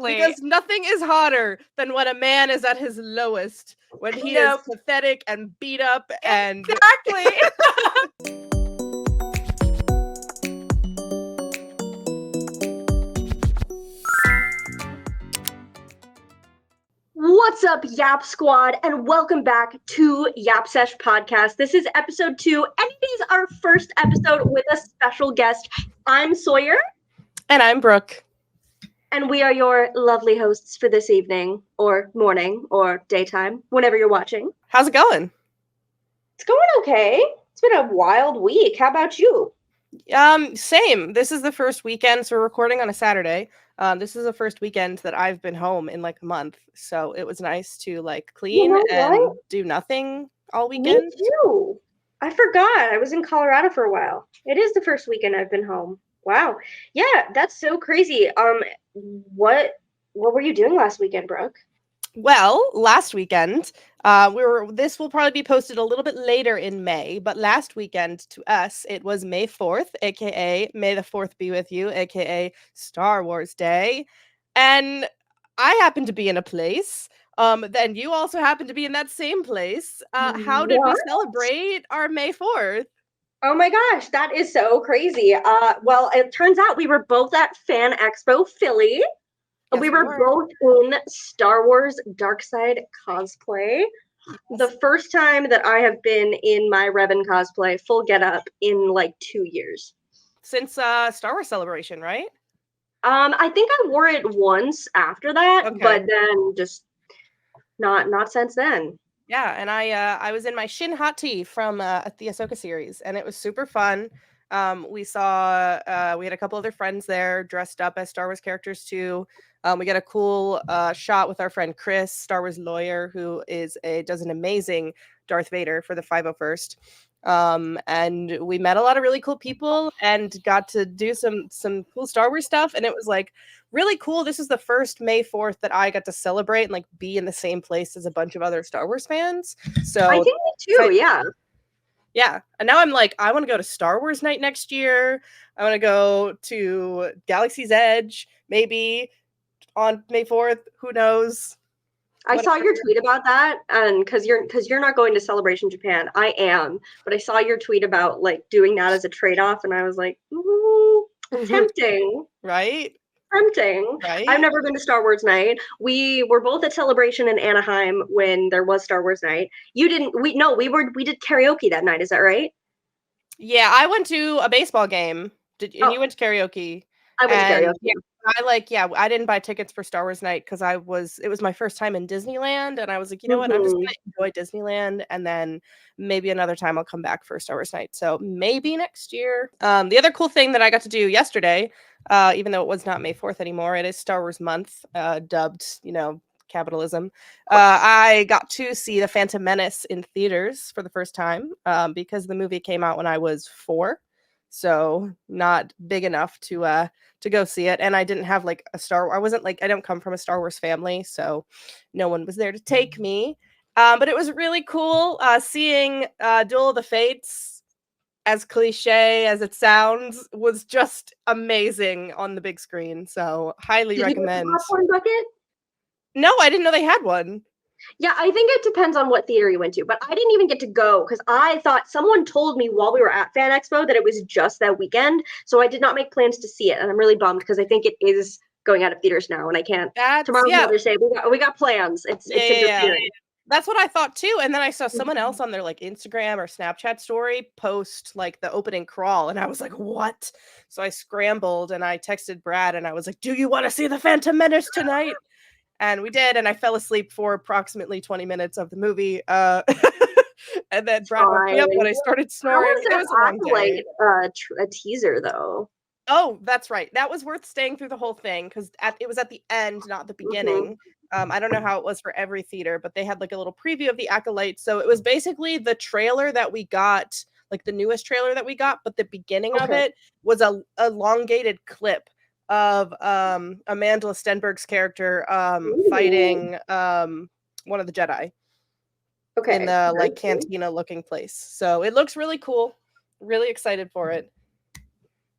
Exactly. Because nothing is hotter than when a man is at his lowest, when he is pathetic and beat up and... Exactly. What's up, Yap Squad, and welcome back to Yap Sesh Podcast. This is episode 2, and it is our first episode with a special guest. I'm Sawyer. And I'm Brooke. And we are your lovely hosts for this evening, or morning, or daytime, whenever you're watching. How's it going? It's going okay. It's been a wild week. How about you? Same. This is the first weekend, so we're recording on a Saturday. This is the first weekend that I've been home in like a month, so it was nice to like clean and do nothing all weekend. Me too. I forgot. I was in Colorado for a while. It is the first weekend I've been home. Wow. Yeah, that's so crazy. What were you doing last weekend, Brooke? Well, last weekend, this will probably be posted a little bit later in May, but last weekend to us, it was May 4th, aka May the 4th be with you, aka Star Wars Day. And I happened to be in a place. Then you also happened to be in that same place. How did we celebrate our May 4th? Oh my gosh, that is so crazy. Well, it turns out we were both at Fan Expo Philly. Yes, we were both in Star Wars Darkside cosplay. Yes. The first time that I have been in my Revan cosplay, full getup, in like 2 years. Since Star Wars Celebration, right? I think I wore it once after that, okay. But then just not since then. Yeah, and I was in my Shin Hot Tea from the Ahsoka series, and it was super fun. We had a couple other friends there dressed up as Star Wars characters too. We got a cool shot with our friend Chris, Star Wars lawyer, who does an amazing Darth Vader for the 501st. And we met a lot of really cool people and got to do some cool Star Wars stuff. And it was like really cool. This is the first May 4th that I got to celebrate and like be in the same place as a bunch of other Star Wars fans. So I think me too, yeah. Yeah. And now I'm like, I want to go to Star Wars Night next year. I want to go to Galaxy's Edge, maybe on May 4th. Who knows? I saw your tweet about that, and because you're not going to Celebration Japan, I am. But I saw your tweet about like doing that as a trade-off, and I was like, ooh, tempting, right? Tempting. Right? I've never been to Star Wars Night. We were both at Celebration in Anaheim when there was Star Wars Night. You didn't. We did karaoke that night. Is that right? Yeah, I went to a baseball game. You went to karaoke? I went to karaoke. Yeah, I didn't buy tickets for Star Wars Night because it was my first time in Disneyland, and I was like, you know what, I'm just gonna enjoy Disneyland, and then maybe another time I'll come back for Star Wars Night. So maybe next year. The other cool thing that I got to do yesterday, even though it was not May 4th anymore, it is Star Wars Month, dubbed, capitalism. I got to see The Phantom Menace in theaters for the first time because the movie came out when I was 4. So not big enough to go see it. And I didn't have like I don't come from a Star Wars family, so no one was there to take me. But it was really cool seeing Duel of the Fates, as cliche as it sounds, was just amazing on the big screen. So highly recommend. Did you get the popcorn bucket? No, I didn't know they had one. Yeah, I think it depends on what theater you went to, but I didn't even get to go because I thought someone told me while we were at Fan Expo that it was just that weekend, so I did not make plans to see it, and I'm really bummed because I think it is going out of theaters now, and I can't. Tomorrow's Mother's Day. We got plans. It's interfering. That's what I thought too, and then I saw someone else on their like Instagram or Snapchat story post like the opening crawl, and I was like, what? So I scrambled and I texted Brad, and I was like, do you want to see The Phantom Menace tonight? And we did, and I fell asleep for approximately 20 minutes of the movie. And then Brad woke me up when I started snoring. It was a long day. A teaser, though. Oh, that's right. That was worth staying through the whole thing because it was at the end, not the beginning. I don't know how it was for every theater, but they had like a little preview of the Acolyte. So it was basically the trailer that we got, like the newest trailer that we got, but the beginning of it was a elongated clip of Amandla Stenberg's character fighting one of the Jedi in the like cantina looking place. So it looks really cool. Really excited for it.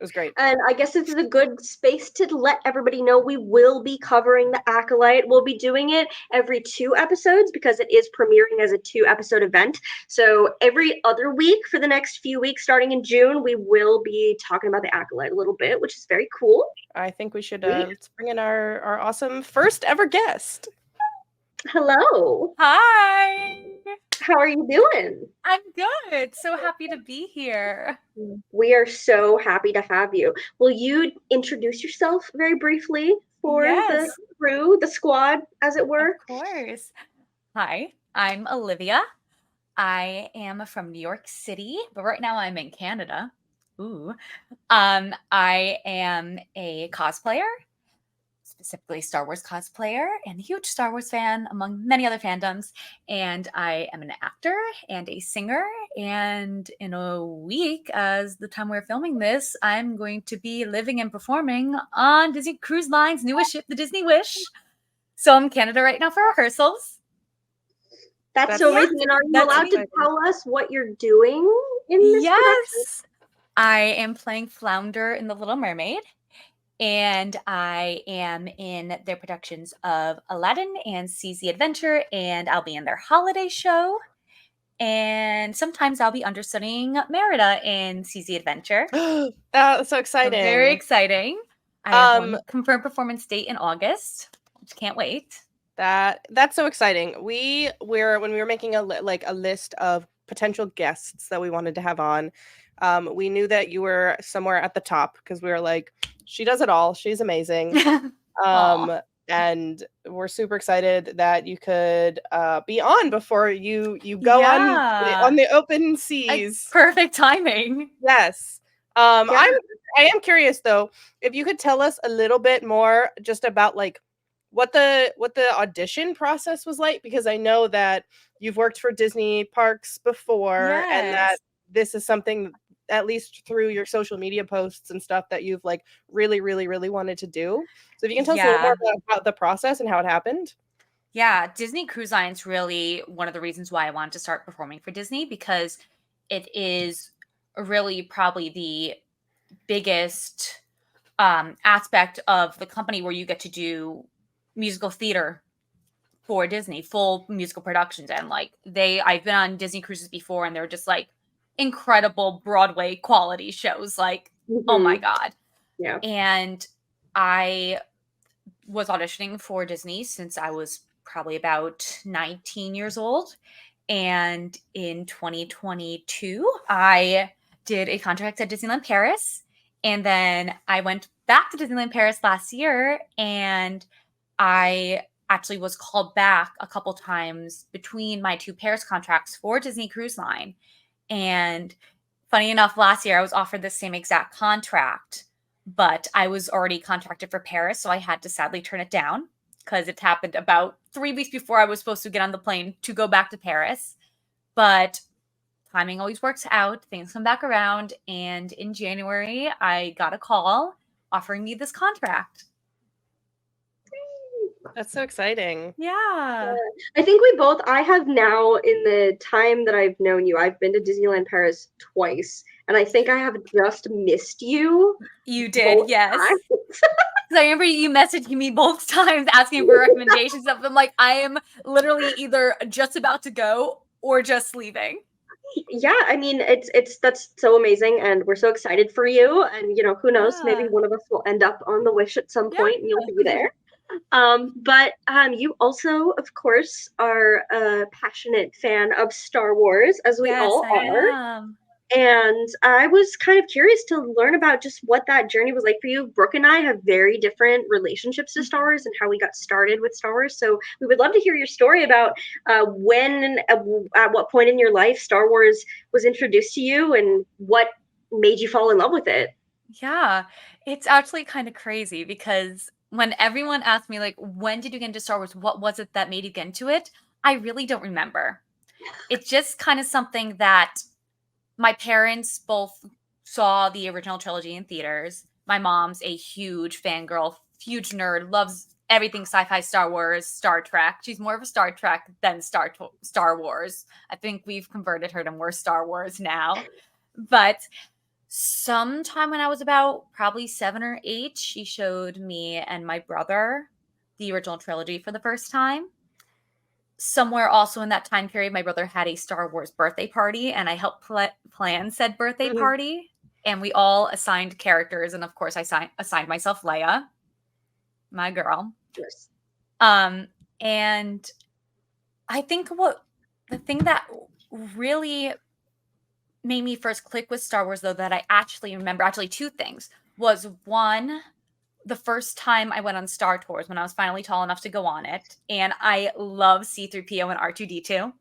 was great. And I guess this is a good space to let everybody know we will be covering The Acolyte. We'll be doing it every 2 episodes because it is premiering as a 2-episode event. So every other week for the next few weeks, starting in June, we will be talking about The Acolyte a little bit, which is very cool. I think we should let's bring in our awesome first ever guest. Hello. Hi. How are you doing? I'm good. So happy to be here. We are so happy to have you. Will you introduce yourself very briefly for the crew, the squad, as it were? Of course. Hi, I'm Olivia. I am from New York City, but right now I'm in Canada. Ooh. I am a cosplayer, specifically Star Wars cosplayer, and a huge Star Wars fan among many other fandoms. And I am an actor and a singer. And in a week, as the time we're filming this, I'm going to be living and performing on Disney Cruise Line's newest ship, the Disney Wish. So I'm in Canada right now for rehearsals. That's so amazing. And are you allowed to tell us what you're doing in this production? I am playing Flounder in The Little Mermaid. And I am in their productions of Aladdin and Seize the Adventure, and I'll be in their holiday show. And sometimes I'll be understudying Merida in Seize the Adventure. That's so exciting. So very exciting. I have one confirmed performance date in August, which can't wait. That's so exciting. When we were making a list of potential guests that we wanted to have on, we knew that you were somewhere at the top because we were like, she does it all. She's amazing. And we're super excited that you could be on before you go on the open seas. Perfect timing. Yes. I am curious though, if you could tell us a little bit more just about like what the audition process was like, because I know that you've worked for Disney parks before and that this is something, at least through your social media posts and stuff, that you've like really, really, really wanted to do. So if you can tell us a little more about the process and how it happened. Yeah, Disney Cruise Line's really one of the reasons why I wanted to start performing for Disney, because it is really probably the biggest aspect of the company where you get to do musical theater for Disney, full musical productions. And like I've been on Disney cruises before, and they're just like incredible Broadway quality shows. Like, oh my God. Yeah. And I was auditioning for Disney since I was probably about 19 years old. And in 2022, I did a contract at Disneyland Paris. And then I went back to Disneyland Paris last year, and I actually was called back a couple times between my 2 Paris contracts for Disney Cruise Line. And funny enough, last year I was offered the same exact contract, but I was already contracted for Paris, so I had to sadly turn it down because it happened about 3 weeks before I was supposed to get on the plane to go back to Paris. But timing always works out. Things come back around. And in January, I got a call offering me this contract. That's so exciting. Yeah. I think I have now, in the time that I've known you, I've been to Disneyland Paris twice, and I think I have just missed you. You did, yes. I remember you messaging me both times asking for recommendations of them. Like, I am literally either just about to go or just leaving. Yeah, I mean, that's so amazing, and we're so excited for you. And who knows, maybe one of us will end up on the Wish at some point, and you'll be there. But you also, of course, are a passionate fan of Star Wars, as we all are. And I was kind of curious to learn about just what that journey was like for you. Brooke and I have very different relationships to Star Wars and how we got started with Star Wars. So we would love to hear your story about when, at what point in your life Star Wars was introduced to you and what made you fall in love with it. Yeah, it's actually kind of crazy because when everyone asks me, like, when did you get into Star Wars? What was it that made you get into it? I really don't remember. It's just kind of something that my parents both saw the original trilogy in theaters. My mom's a huge fangirl, huge nerd, loves everything sci-fi, Star Wars, Star Trek. She's more of a Star Trek than Star Wars. I think we've converted her to more Star Wars now. But Sometime when I was about probably 7 or 8, she showed me and my brother the original trilogy for the first time. Somewhere also in that time period, my brother had a Star Wars birthday party, and I helped plan said birthday Mhm. party, and we all assigned characters, and of course, I assigned myself Leia, my girl. Yes. And I think the thing that really made me first click with Star Wars, though, that I actually remember, actually 2 things, was 1, the first time I went on Star Tours when I was finally tall enough to go on it, and I love C-3PO and R2-D2,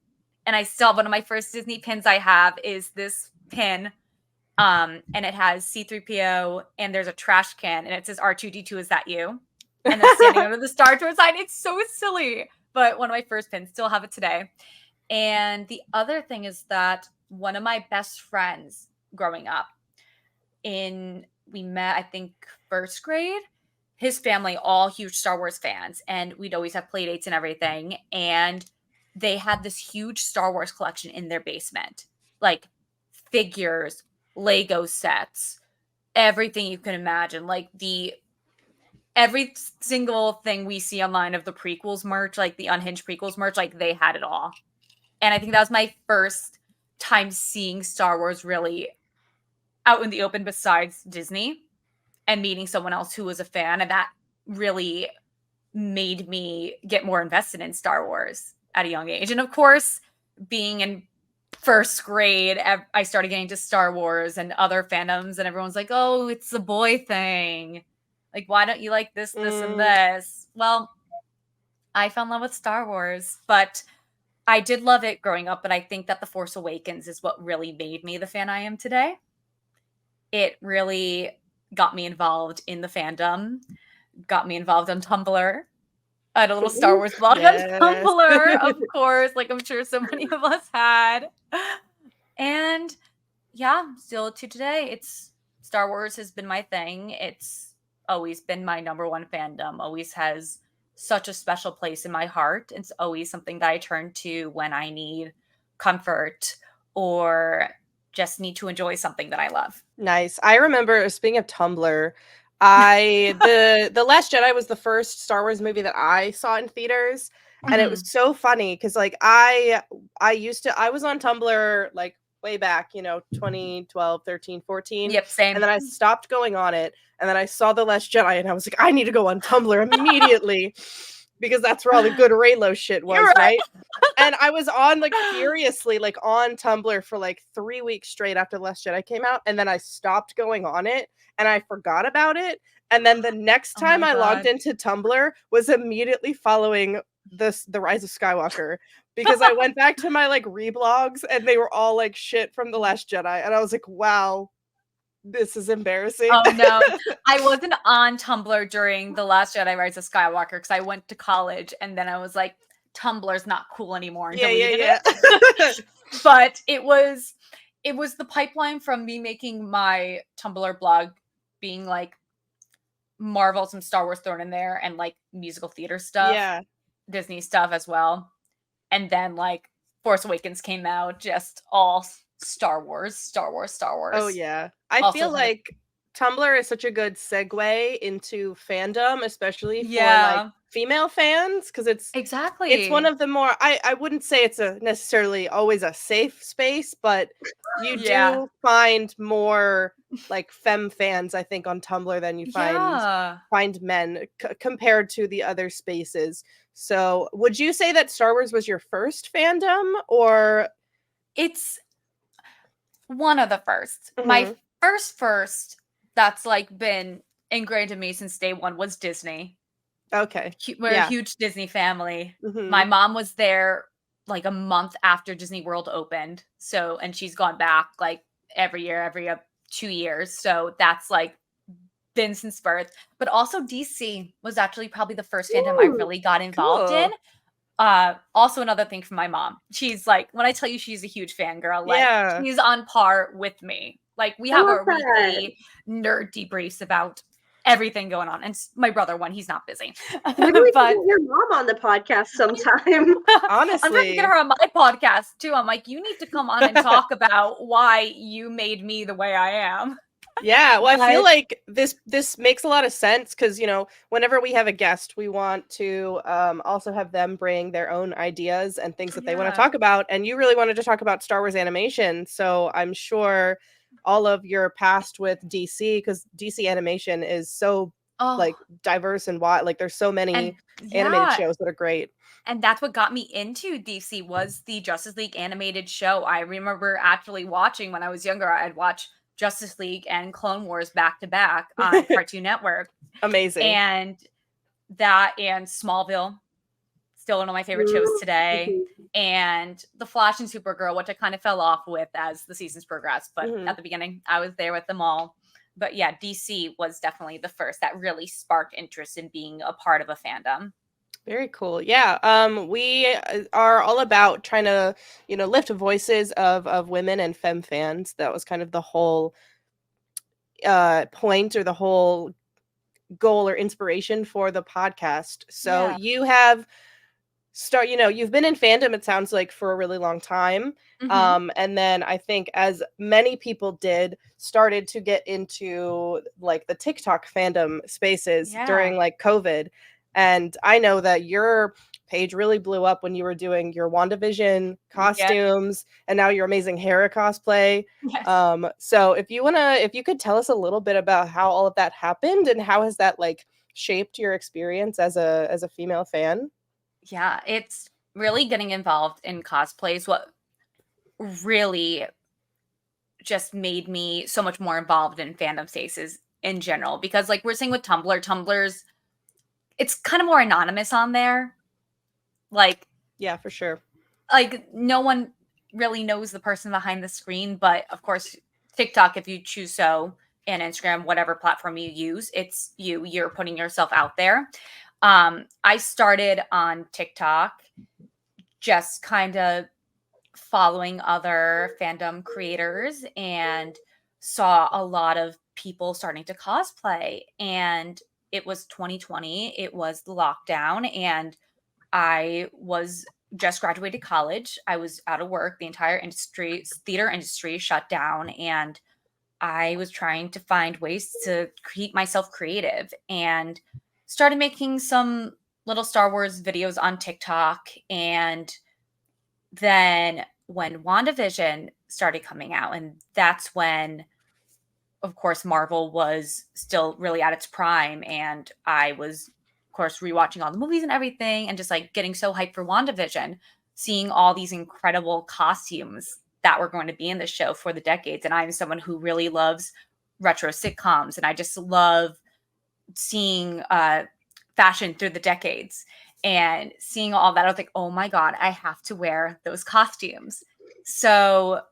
and I still one of my first Disney pins I have is this pin, and it has C-3PO, and there's a trash can, and it says, "R2-D2, is that you?" And then standing under the Star Tours sign, it's so silly, but one of my first pins, still have it today. And the other thing is that one of my best friends growing up, we met, I think, 1st grade. His family, all huge Star Wars fans, and we'd always have play dates and everything. And they had this huge Star Wars collection in their basement, like figures, Lego sets, everything you can imagine. Like every single thing we see online of the prequels merch, like the unhinged prequels merch, like they had it all. And I think that was my first time seeing Star Wars really out in the open besides Disney, and meeting someone else who was a fan, and that really made me get more invested in Star Wars at a young age. And of course, being in 1st grade, I started getting to Star Wars and other fandoms, and everyone's like, "Oh, it's the boy thing. Like, why don't you like this, this, and this?" Well, I fell in love with Star Wars, but I did love it growing up, but I think that The Force Awakens is what really made me the fan I am today. It really got me involved in the fandom, got me involved on Tumblr. I had a little Star Wars blog on Tumblr, of course, like I'm sure so many of us had. And yeah, still to today, Star Wars has been my thing. It's always been my number one fandom, always has such a special place in my heart. It's always something that I turn to when I need comfort or just need to enjoy something that I love. Nice. I remember, speaking of Tumblr, the Last Jedi was the first Star Wars movie that I saw in theaters, and it was so funny because like I was on Tumblr like way back, 2012, 13, 14. Yep, same. And then I stopped going on it, and then I saw the Last Jedi, and I was like, I need to go on Tumblr immediately because that's where all the good Raylo shit was, right? And I was on like furiously like on Tumblr for like 3 weeks straight after The Last Jedi came out, and then I stopped going on it and I forgot about it. And then the next time I logged into Tumblr was immediately following the Rise of Skywalker, because I went back to my like reblogs and they were all like shit from The Last Jedi, and I was like, wow, this is embarrassing. Oh no, I wasn't on Tumblr during The Last Jedi Rise of Skywalker because I went to college, and then I was like, Tumblr's not cool anymore, and deleted it. But it was the pipeline from me making my Tumblr blog being like Marvel, some Star Wars thrown in there, and like musical theater stuff, Disney stuff as well. And then like Force Awakens came out, just all Star Wars. Oh yeah. I feel like Tumblr is such a good segue into fandom, especially for like female fans, because it's one of the more, I wouldn't say it's necessarily always a safe space, but you do find more like femme fans, I think, on Tumblr than you find men compared to the other spaces. So would you say that Star Wars was your first fandom, or it's one of the first? My first that's like been ingrained in me since day one was Disney. Okay. We're a huge Disney family. My mom was there like a month after Disney World opened. So, and she's gone back like every year, every 2 years. So that's like been since birth. But also DC was actually probably the first fandom I really got involved in. Also another thing from my mom. She's like, when I tell you she's a huge fangirl, like she's on par with me. Like we have our weekly nerd debriefs about everything going on. And my brother, when he's not busy. Maybe we But can get your mom on the podcast sometime. I'm trying to get her on my podcast too. I'm like, you need to come on and talk about why you made me the way I am. Yeah, well, I feel like this makes a lot of sense because, you know, whenever we have a guest, we want to also have them bring their own ideas and things that they want to talk about. And you really wanted to talk about Star Wars animation, so I'm sure all of your past with DC, because DC animation is so like diverse and wide. Like there's so many animated shows that are great. And that's what got me into DC was the Justice League animated show. I remember actually watching when I was younger. I'd watch Justice League and Clone Wars back to back on Cartoon Network. Amazing. And that and Smallville, still one of my favorite shows today. And The Flash and Supergirl, which I kind of fell off with as the seasons progressed. But at the beginning, I was there with them all. But yeah, DC was definitely the first that really sparked interest in being a part of a fandom. Very cool. Yeah. We are all about trying to, you know, lift voices of women and femme fans. That was kind of the whole point or the whole goal or inspiration for the podcast. So you have you've been in fandom, it sounds like, for a really long time. And then I think, as many people did, started to get into like the TikTok fandom spaces during like COVID. And I know that your page really blew up when you were doing your WandaVision costumes and now your amazing Hera cosplay. So if you could tell us a little bit about how all of that happened and how has that like shaped your experience as a female fan? Yeah, it's really getting involved in cosplays what really just made me so much more involved in fandom spaces in general, because like we're saying with Tumblr's, it's kind of more anonymous on there. Like, yeah, for sure. Like no one really knows the person behind the screen, but of course TikTok, if you choose so, and Instagram, whatever platform you use, it's you're putting yourself out there. I started on TikTok just kind of following other fandom creators and saw a lot of people starting to cosplay. And it was 2020. It was the lockdown. And I was just graduated college. I was out of work. The entire theater industry shut down. And I was trying to find ways to keep myself creative and started making some little Star Wars videos on TikTok. And then when WandaVision started coming out, and that's when, of course, Marvel was still really at its prime. And I was, of course, rewatching all the movies and everything and just like getting so hyped for WandaVision, seeing all these incredible costumes that were going to be in the show for the decades. And I'm someone who really loves retro sitcoms. And I just love seeing fashion through the decades and seeing all that. I was like, oh my God, I have to wear those costumes. So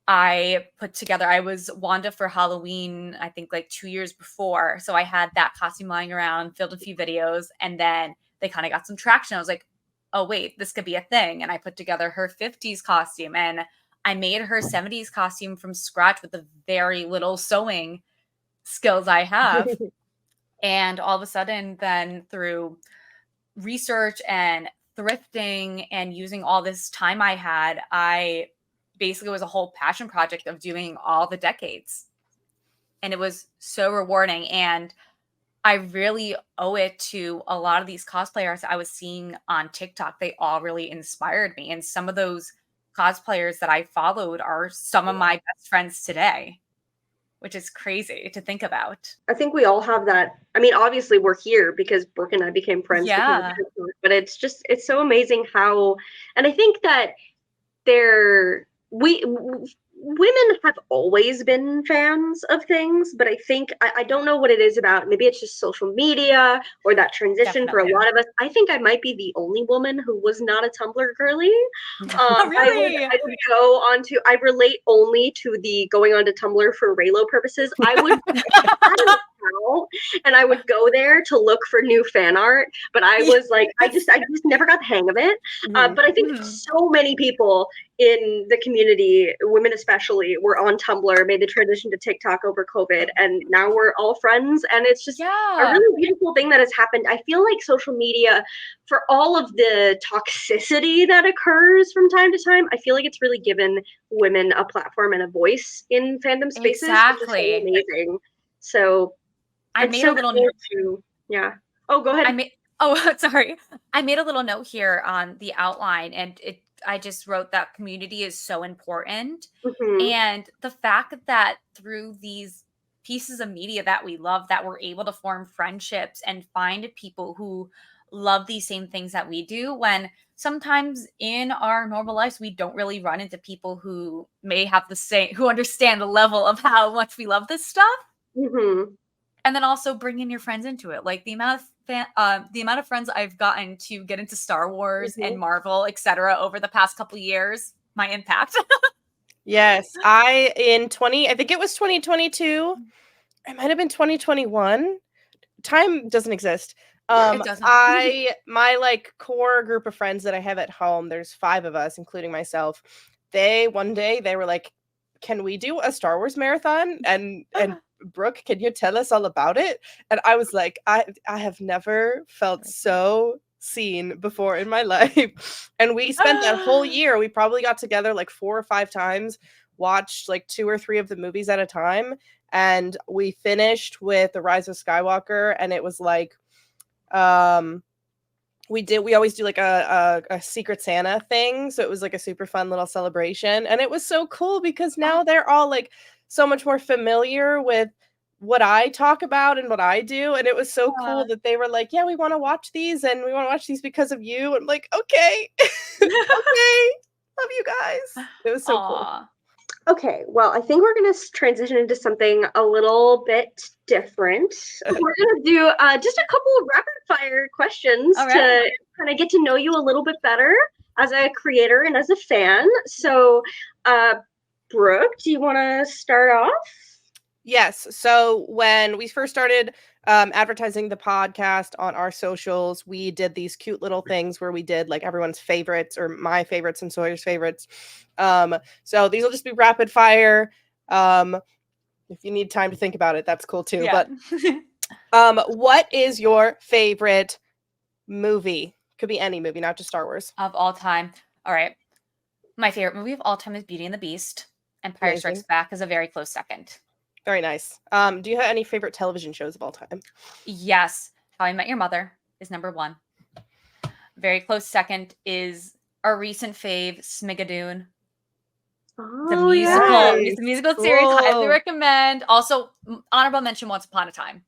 I was Wanda for Halloween, I think like 2 years before. So I had that costume lying around, filmed a few videos, and then they kind of got some traction. I was like, oh wait, this could be a thing. And I put together her 50s costume and I made her 70s costume from scratch with the very little sewing skills I have. And all of a sudden, then through research and thrifting and using all this time I had, I basically was a whole passion project of doing all the decades. And it was so rewarding. And I really owe it to a lot of these cosplayers I was seeing on TikTok. They all really inspired me. And some of those cosplayers that I followed are some of my best friends today, which is crazy to think about. I think we all have that. I mean, obviously we're here because Brooke and I became friends. Yeah. But it's so amazing how, and I think that women have always been fans of things, but I think, I don't know what it is about, maybe it's just social media or that transition for a lot of us. I think I might be the only woman who was not a Tumblr girly. Really? I would go on to, I relate only to the going on to Tumblr for Raylo purposes. I would account, and I would go there to look for new fan art. But I was like, I just never got the hang of it. But I think so many people in the community, women especially, were on Tumblr, made the transition to TikTok over COVID, and now we're all friends. And it's just a really beautiful thing that has happened. I feel like social media, for all of the toxicity that occurs from time to time, I feel like it's really given women a platform and a voice in fandom spaces. Exactly. Which is so amazing. So I made a little note to, Oh, go ahead. Sorry. I made a little note here on the outline, and I just wrote that community is so important. And the fact that through these pieces of media that we love, that we're able to form friendships and find people who love these same things that we do, when sometimes in our normal lives we don't really run into people who may have who understand the level of how much we love this stuff. And then also bringing your friends into it, like the amount of friends I've gotten to get into Star Wars and Marvel, etc., over the past couple of years. My impact. Yes, I think it was 2022. It might have been 2021. Time doesn't exist. It doesn't. My like core group of friends that I have at home, there's 5 of us, including myself. One day they were like, "Can we do a Star Wars marathon?" And Brooke, can you tell us all about it? And I was like, I have never felt so seen before in my life. And we spent that whole year, we probably got together like 4 or 5 times, watched like 2 or 3 of the movies at a time, and we finished with The Rise of Skywalker, and it was like we always do like a Secret Santa thing, so it was like a super fun little celebration, and it was so cool because now they're all like so much more familiar with what I talk about and what I do, and it was so cool that they were like, "Yeah, we want to watch these, and we want to watch these because of you." I'm like, "Okay, okay, love you guys." It was so cool. Okay, well, I think we're going to transition into something a little bit different. We're going to do just a couple of rapid-fire questions to kind of get to know you a little bit better as a creator and as a fan. So, Brooke, do you want to start off? Yes. So when we first started advertising the podcast on our socials, we did these cute little things where we did like everyone's favorites or my favorites and Sawyer's favorites. So these will just be rapid fire. If you need time to think about it, that's cool too. Yeah. But what is your favorite movie? Could be any movie, not just Star Wars. Of all time. All right. My favorite movie of all time is Beauty and the Beast. Empire Strikes Back is a very close second. Very nice. Do you have any favorite television shows of all time? Yes. How I Met Your Mother is number 1. Very close second is our recent fave, Smigadoon. The musical series, highly recommend. Also, honorable mention, Once Upon a Time.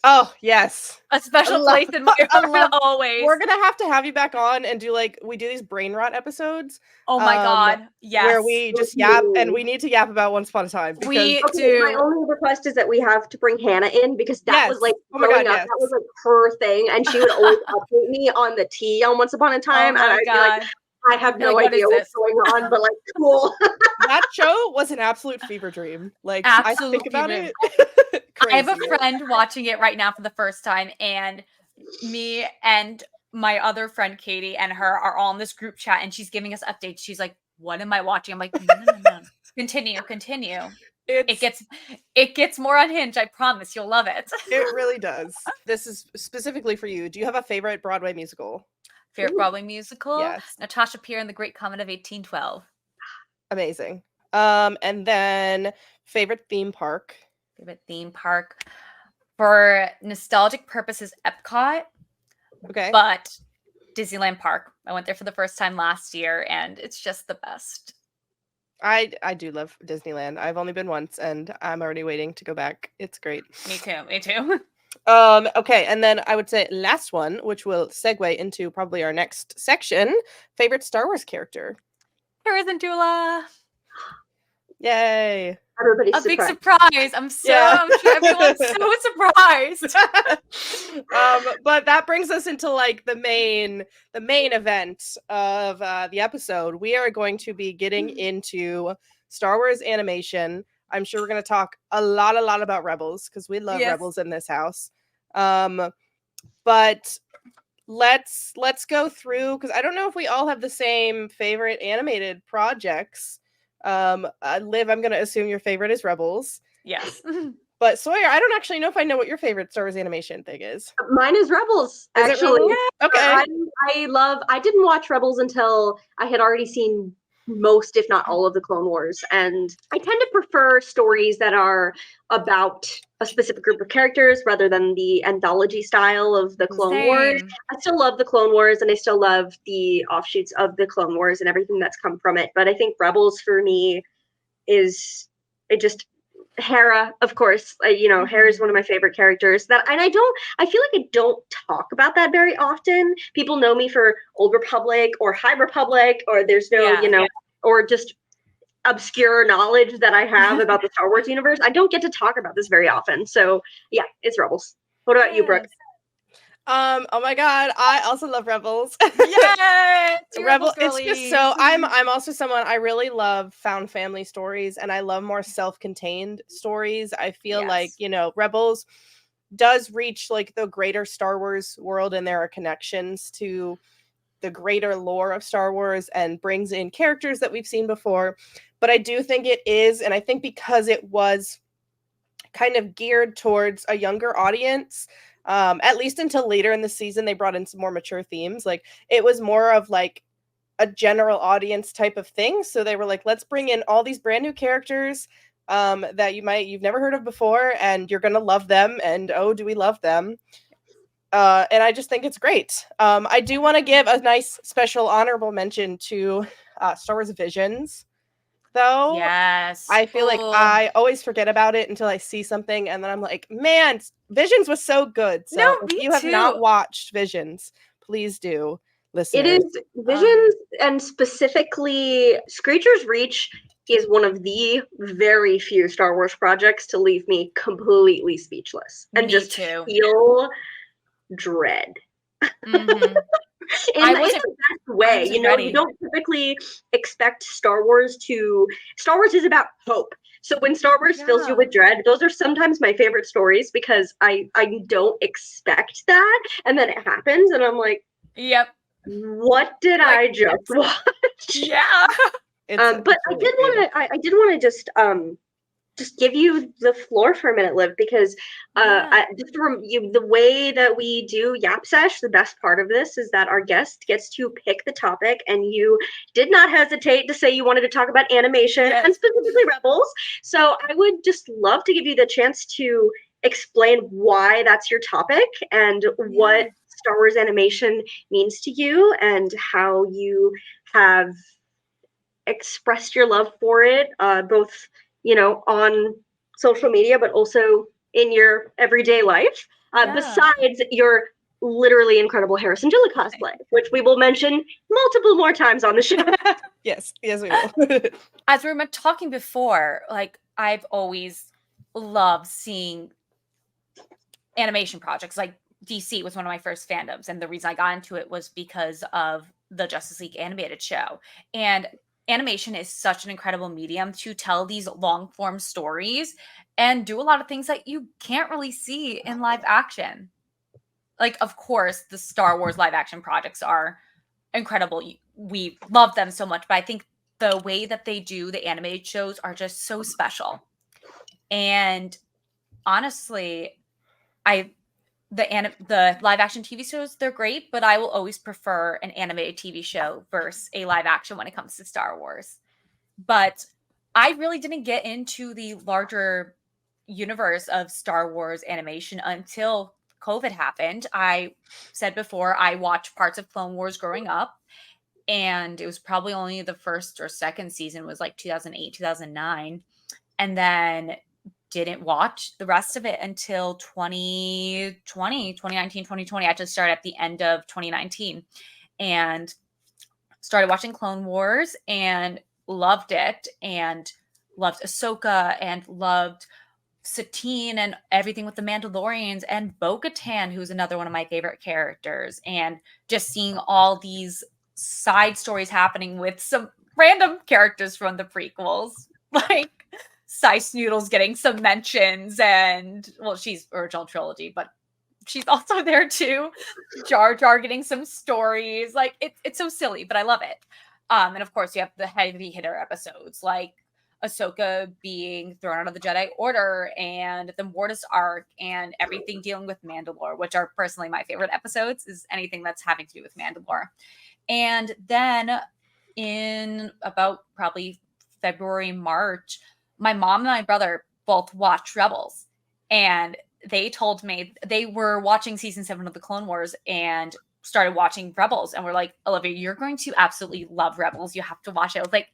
Oh, yes. A special place in my heart always. We're going to have you back on and do we do these brain rot episodes. Oh my God. Yes. Where we just yap, and we need to yap about Once Upon a Time. We do. My only request is that we have to bring Hannah in, because that was like growing up, that was like her thing, and she would always update me on the tea on Once Upon a Time, and I'd be like, I have no idea what's going on, but like, cool. That show was an absolute fever dream. Like, absolute I think about it. I have a friend watching it right now for the first time, and me and my other friend Katie and her are all in this group chat, and she's giving us updates. She's like, "What am I watching?" I'm like, "No. Continue. It gets more unhinged. I promise you'll love it." It really does. This is specifically for you. Do you have a favorite Broadway musical? Favorite Broadway musical? Yes. Natasha Peer and the Great Comet of 1812. Amazing. And then favorite theme park? Favorite theme park for nostalgic purposes, Epcot. Okay. But Disneyland Park. I went there for the first time last year, and it's just the best. I do love Disneyland. I've only been once, and I'm already waiting to go back. It's great. Me too. Okay, and then I would say last one, which will segue into probably our next section, favorite Star Wars character. Hera Syndulla. Yay. Everybody's a big surprise. I'm sure everyone's so surprised. But that brings us into like the main event of the episode. We are going to be getting into Star Wars animation. I'm sure we're going to talk a lot about Rebels because we love Rebels in this house. But let's go through, because I don't know if we all have the same favorite animated projects. Liv, I'm going to assume your favorite is Rebels. Yes. But Sawyer, I don't actually know if I know what your favorite Star Wars animation thing is. Mine is Rebels, Is actually. it Rebels? Okay. I didn't watch Rebels until I had already seen most, if not all, of the Clone Wars. And I tend to prefer stories that are about a specific group of characters rather than the anthology style of the Clone Wars. I still love the Clone Wars, and I still love the offshoots of the Clone Wars and everything that's come from it. But I think Rebels, for me, is it just Hera, of course. Hera is one of my favorite characters. And I feel like I don't talk about that very often. People know me for Old Republic or High Republic, or there's no, or just obscure knowledge that I have about the Star Wars universe. I don't get to talk about this very often. So yeah, it's Rebels. What about you, Brooke? Oh my god, I also love Rebels. Yay! Rebels, it's just so I'm also someone, I really love found family stories, and I love more self-contained stories. I feel like, Rebels does reach like the greater Star Wars world, and there are connections to the greater lore of Star Wars and brings in characters that we've seen before. But I do think it is, and I think because it was kind of geared towards a younger audience, at least until later in the season, they brought in some more mature themes. Like, it was more of like a general audience type of thing. So they were like, let's bring in all these brand new characters that you've never heard of before, and you're gonna love them. And oh, do we love them? And I just think it's great. I do want to give a nice special honorable mention to Star Wars Visions, though. Yes. I feel like I always forget about it until I see something, and then I'm like, man, Visions was so good. So if you have not watched Visions, please do. Listeners. It is Visions, and specifically Screecher's Reach is one of the very few Star Wars projects to leave me completely speechless and just feel dread. Mm-hmm. in the best way. You don't typically expect Star Wars is about hope. So when Star Wars fills you with dread, those are sometimes my favorite stories, because I don't expect that, and then it happens, and I'm like, yep, what did I just watch? Yeah. But I did want to just give you the floor for a minute, Liv, because the way that we do Yap Sesh, the best part of this is that our guest gets to pick the topic, and you did not hesitate to say you wanted to talk about animation and specifically Rebels. So I would just love to give you the chance to explain why that's your topic and what Star Wars animation means to you, and how you have expressed your love for it, both on social media, but also in your everyday life, besides your literally incredible Harrison Gilla cosplay, which we will mention multiple more times on the show. Yes, we will. As we were talking before, like, I've always loved seeing animation projects. Like, DC was one of my first fandoms, and the reason I got into it was because of the Justice League animated show. And animation is such an incredible medium to tell these long form stories and do a lot of things that you can't really see in live action. Like, of course, the Star Wars live action projects are incredible. We love them so much, but I think the way that they do the animated shows are just so special. And honestly, the live action TV shows, they're great, but I will always prefer an animated TV show versus a live action when it comes to Star Wars. But I really didn't get into the larger universe of Star Wars animation until COVID happened. I said before, I watched parts of Clone Wars growing up, and it was probably only the first or second season was like 2008, 2009. And then didn't watch the rest of it until 2019, 2020. I just started at the end of 2019 and started watching Clone Wars and loved it, and loved Ahsoka, and loved Satine and everything with the Mandalorians, and Bo-Katan, who's another one of my favorite characters, and just seeing all these side stories happening with some random characters from the prequels. Like, Sice Noodles getting some mentions, and well, she's original trilogy, but she's also there too. Jar Jar getting some stories. Like it's so silly, but I love it. And of course you have the heavy hitter episodes like Ahsoka being thrown out of the Jedi Order and the Mortis arc and everything dealing with Mandalore, which are personally my favorite episodes, is anything that's having to do with Mandalore. And then in about probably February, March, my mom and my brother both watched Rebels. And they told me they were watching season 7 of the Clone Wars and started watching Rebels. And we're like, Olivia, you're going to absolutely love Rebels. You have to watch it. I was like,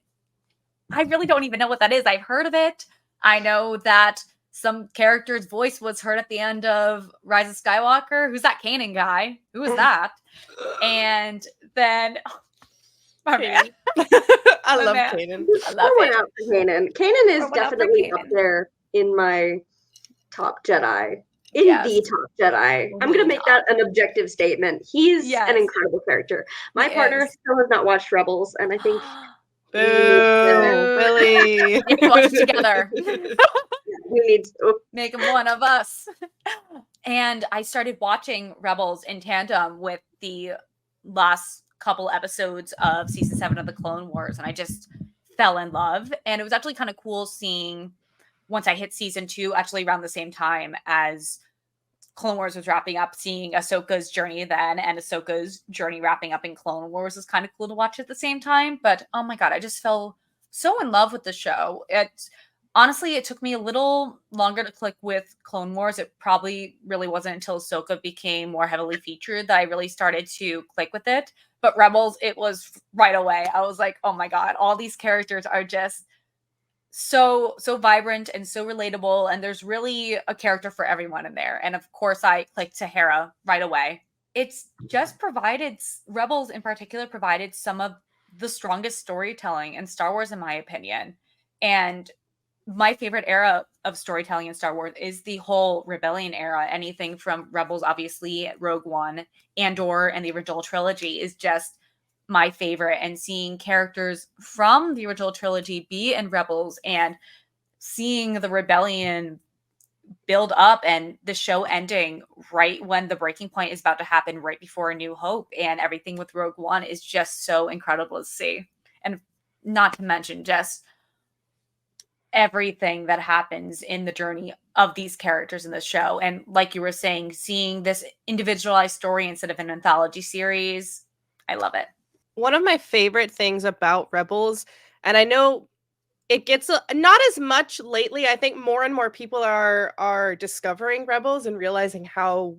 I really don't even know what that is. I've heard of it. I know that some character's voice was heard at the end of Rise of Skywalker. Who's that Kanan guy? Who is that? And then, oh, man. I love Kanan. I love it. Out for Kanan. Kanan is definitely up there in my top Jedi. The top Jedi. I'm going to make that an objective statement. He's an incredible character. My partner still has not watched Rebels, and I think boo, Billy. We can watch it together. We need to make him one of us. And I started watching Rebels in tandem with the last couple episodes of season 7 of the Clone Wars, and I just fell in love. And it was actually kind of cool seeing once I hit season 2, actually around the same time as Clone Wars was wrapping up, seeing Ahsoka's journey then and Ahsoka's journey wrapping up in Clone Wars was kind of cool to watch at the same time. But oh my God, I just fell so in love with the show. Honestly, it took me a little longer to click with Clone Wars. It probably really wasn't until Ahsoka became more heavily featured that I really started to click with it. But Rebels, it was right away. I was like, oh my God, all these characters are just so vibrant and so relatable, and there's really a character for everyone in there. And of course I clicked to Hera right away. It's just provided, Rebels in particular provided some of the strongest storytelling in Star Wars, in my opinion. And my favorite era of storytelling in Star Wars is the whole rebellion era. Anything from Rebels, obviously, Rogue One, Andor, and the original trilogy is just my favorite. And seeing characters from the original trilogy be in Rebels and seeing the rebellion build up and the show ending right when the breaking point is about to happen, right before A New Hope, and everything with Rogue One is just so incredible to see. And not to mention just everything that happens in the journey of these characters in the show. And like you were saying, seeing this individualized story instead of an anthology series, I love it. One of my favorite things about Rebels, and I know it gets not as much lately. I think more and more people are discovering Rebels and realizing how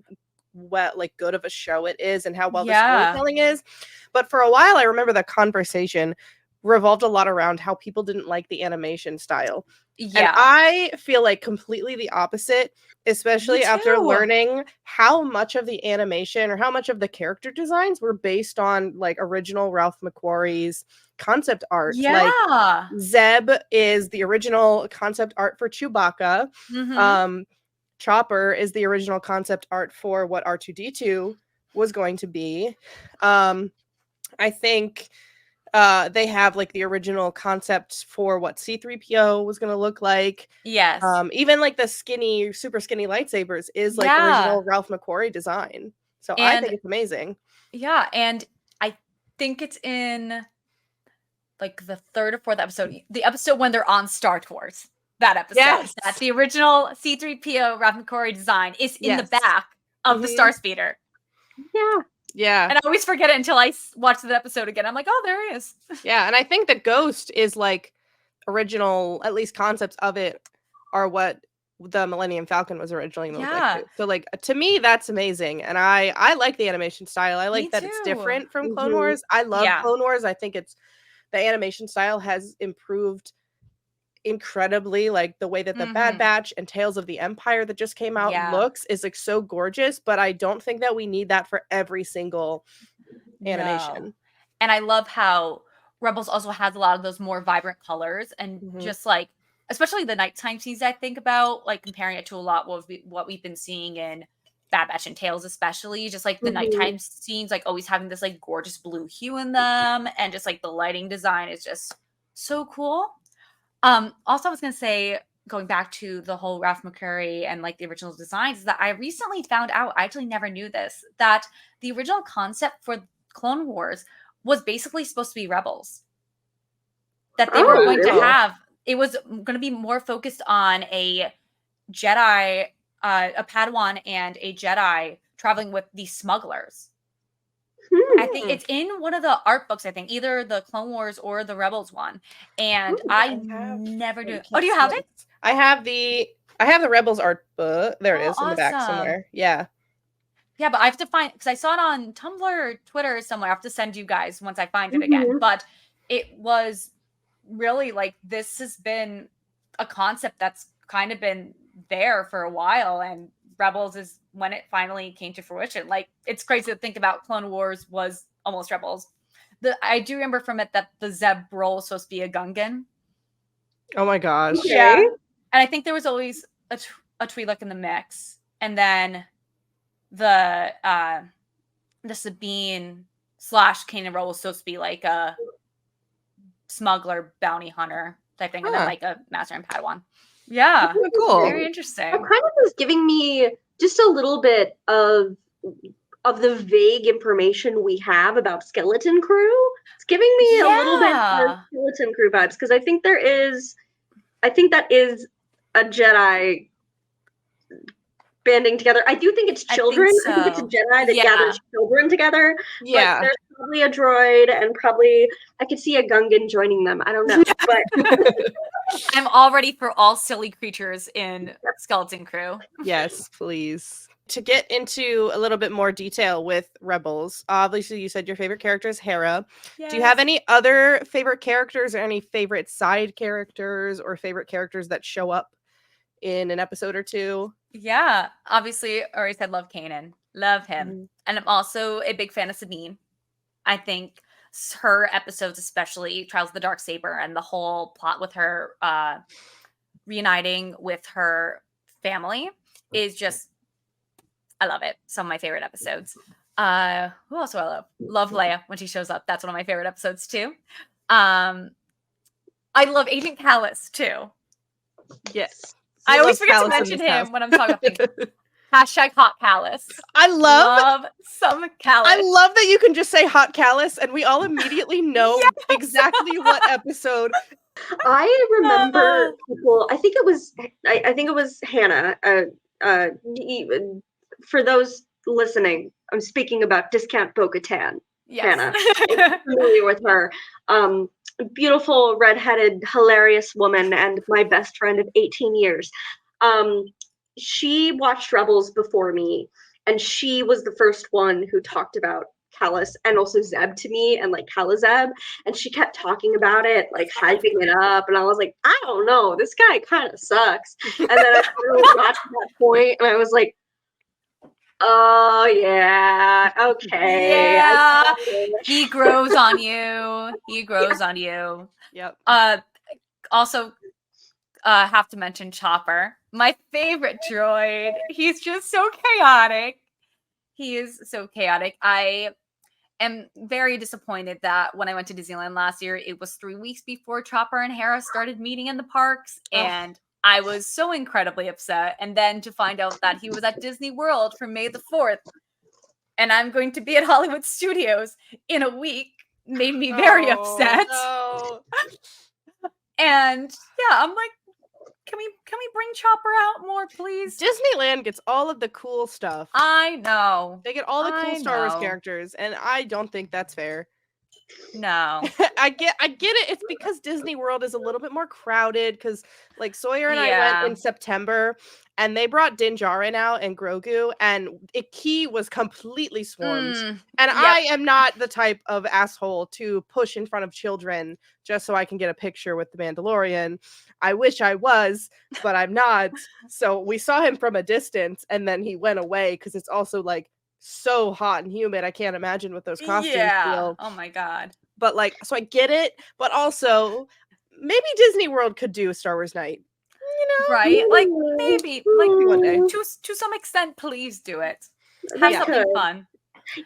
good of a show it is and how well the storytelling is. But for a while, I remember the conversation revolved a lot around how people didn't like the animation style. And I feel like completely the opposite, especially after learning how much of the animation or how much of the character designs were based on like original Ralph McQuarrie's concept art. Like Zeb is the original concept art for Chewbacca. Chopper is the original concept art for what R2-D2 was going to be. I think they have like the original concept for what C-3PO was going to look like. Yes. Even like the super skinny lightsabers is like original Ralph McQuarrie design. So I think it's amazing. Yeah. And I think it's in like the 3rd or 4th episode, the episode when they're on Star Tours, that episode, that the original C-3PO Ralph McQuarrie design is in the back of the Star Speeder. Yeah. And I always forget it until I watch the episode again. I'm like, oh, there he is. Yeah. And I think the Ghost is like original, at least concepts of it are what the Millennium Falcon was originally going to look like. So like, to me, that's amazing. And I like the animation style. I like that it's different from Clone Wars. I love Clone Wars. I think the animation style has improved incredibly. Like the way that the Bad Batch and Tales of the Empire that just came out looks is like so gorgeous, but I don't think that we need that for every single animation. No. And I love how Rebels also has a lot of those more vibrant colors and just like, especially the nighttime scenes I think about, like comparing it to a lot what we've been seeing in Bad Batch and Tales, especially just like the nighttime scenes, like always having this like gorgeous blue hue in them, and just like the lighting design is just so cool. Also, I was gonna say going back to the whole Ralph McQuarrie and like the original designs, is that I recently found out, I actually never knew this, that the original concept for Clone Wars was basically supposed to be Rebels. That they were going to have, it was going to be more focused on a Jedi, a Padawan and a Jedi traveling with the smugglers. I think it's in one of the art books, I think, either the Clone Wars or the Rebels one. And I never do. Oh, do you have it? I have the Rebels art book. There it is in the back somewhere. Yeah. Yeah, but I have to find, because I saw it on Tumblr or Twitter somewhere. I have to send you guys once I find it again. But it was really like, this has been a concept that's kind of been there for a while, and Rebels is when it finally came to fruition. Like, it's crazy to think about Clone Wars was almost Rebels. I do remember from it that the Zeb role was supposed to be a Gungan. Oh my gosh. Yeah. And I think there was always a Twi'lek in the mix. And then the Sabine / Kanan role was supposed to be like a smuggler bounty hunter type thing, and then like a master and Padawan. Yeah, cool. Very interesting. It kind of was giving me just a little bit of the vague information we have about Skeleton Crew. It's giving me a little bit of Skeleton Crew vibes, because I think that is a Jedi banding together. I do think it's children. I think it's a Jedi that gathers children together. Yeah. But there's probably a droid, and probably I could see a Gungan joining them. I don't know. But I'm all ready for all silly creatures in Skeleton Crew. Yes, please. To get into a little bit more detail with Rebels, obviously you said your favorite character is Hera. Yes. Do you have any other favorite characters, or any favorite side characters, or favorite characters that show up in an episode or two? Yeah, obviously, I already said love Kanan. Love him. And I'm also a big fan of Sabine. I think her episodes, especially Trials of the Darksaber, and the whole plot with her reuniting with her family is just, I love it. Some of my favorite episodes. Who else do I love? Love Leia when she shows up. That's one of my favorite episodes too. I love Agent Kallus too. Yes. I always forget to mention him when I'm talking about things. Hashtag HOT KALLUS. I love some Kallus. I love that you can just say HOT KALLUS and we all immediately know exactly what episode. I remember people. I think it was Hannah. For those listening, I'm speaking about Discount Bo-Katan. Yes. Hannah, I'm familiar with her. Beautiful, redheaded, hilarious woman, and my best friend of 18 years. She watched Rebels before me, and she was the first one who talked about Kallus and also Zeb to me, and like Kallazeb, and she kept talking about it, like hyping it up, and I was like, I don't know, this guy kind of sucks. And then I finally got to that point, and I was like, oh yeah, okay. Yeah, he grows on you. He grows on you. Yep. Also, have to mention Chopper, my favorite droid. He's just so chaotic. He is so chaotic. I am very disappointed that when I went to Disneyland last year, it was 3 weeks before Chopper and Hera started meeting in the parks, and I was so incredibly upset. And then to find out that he was at Disney World for May the 4th, and I'm going to be at Hollywood Studios in a week, made me very upset. No. And yeah, I'm like, can we bring Chopper out more, please? Disneyland gets all of the cool stuff. I know. They get all the cool Star Wars characters, and I don't think that's fair. No. I get it. It's because Disney World is a little bit more crowded, because like Sawyer and I went in September, and they brought Din Djarin out and Grogu, and Ikki was completely swarmed. And I am not the type of asshole to push in front of children just so I can get a picture with the Mandalorian. I wish I was, but I'm not. So we saw him from a distance, and then he went away, because it's also like so hot and humid. I can't imagine what those costumes feel. Oh my god. But like, so I get it, but also maybe Disney World could do a Star Wars night. You know? Right? Like maybe like one day. To some extent, please do it. Have something fun.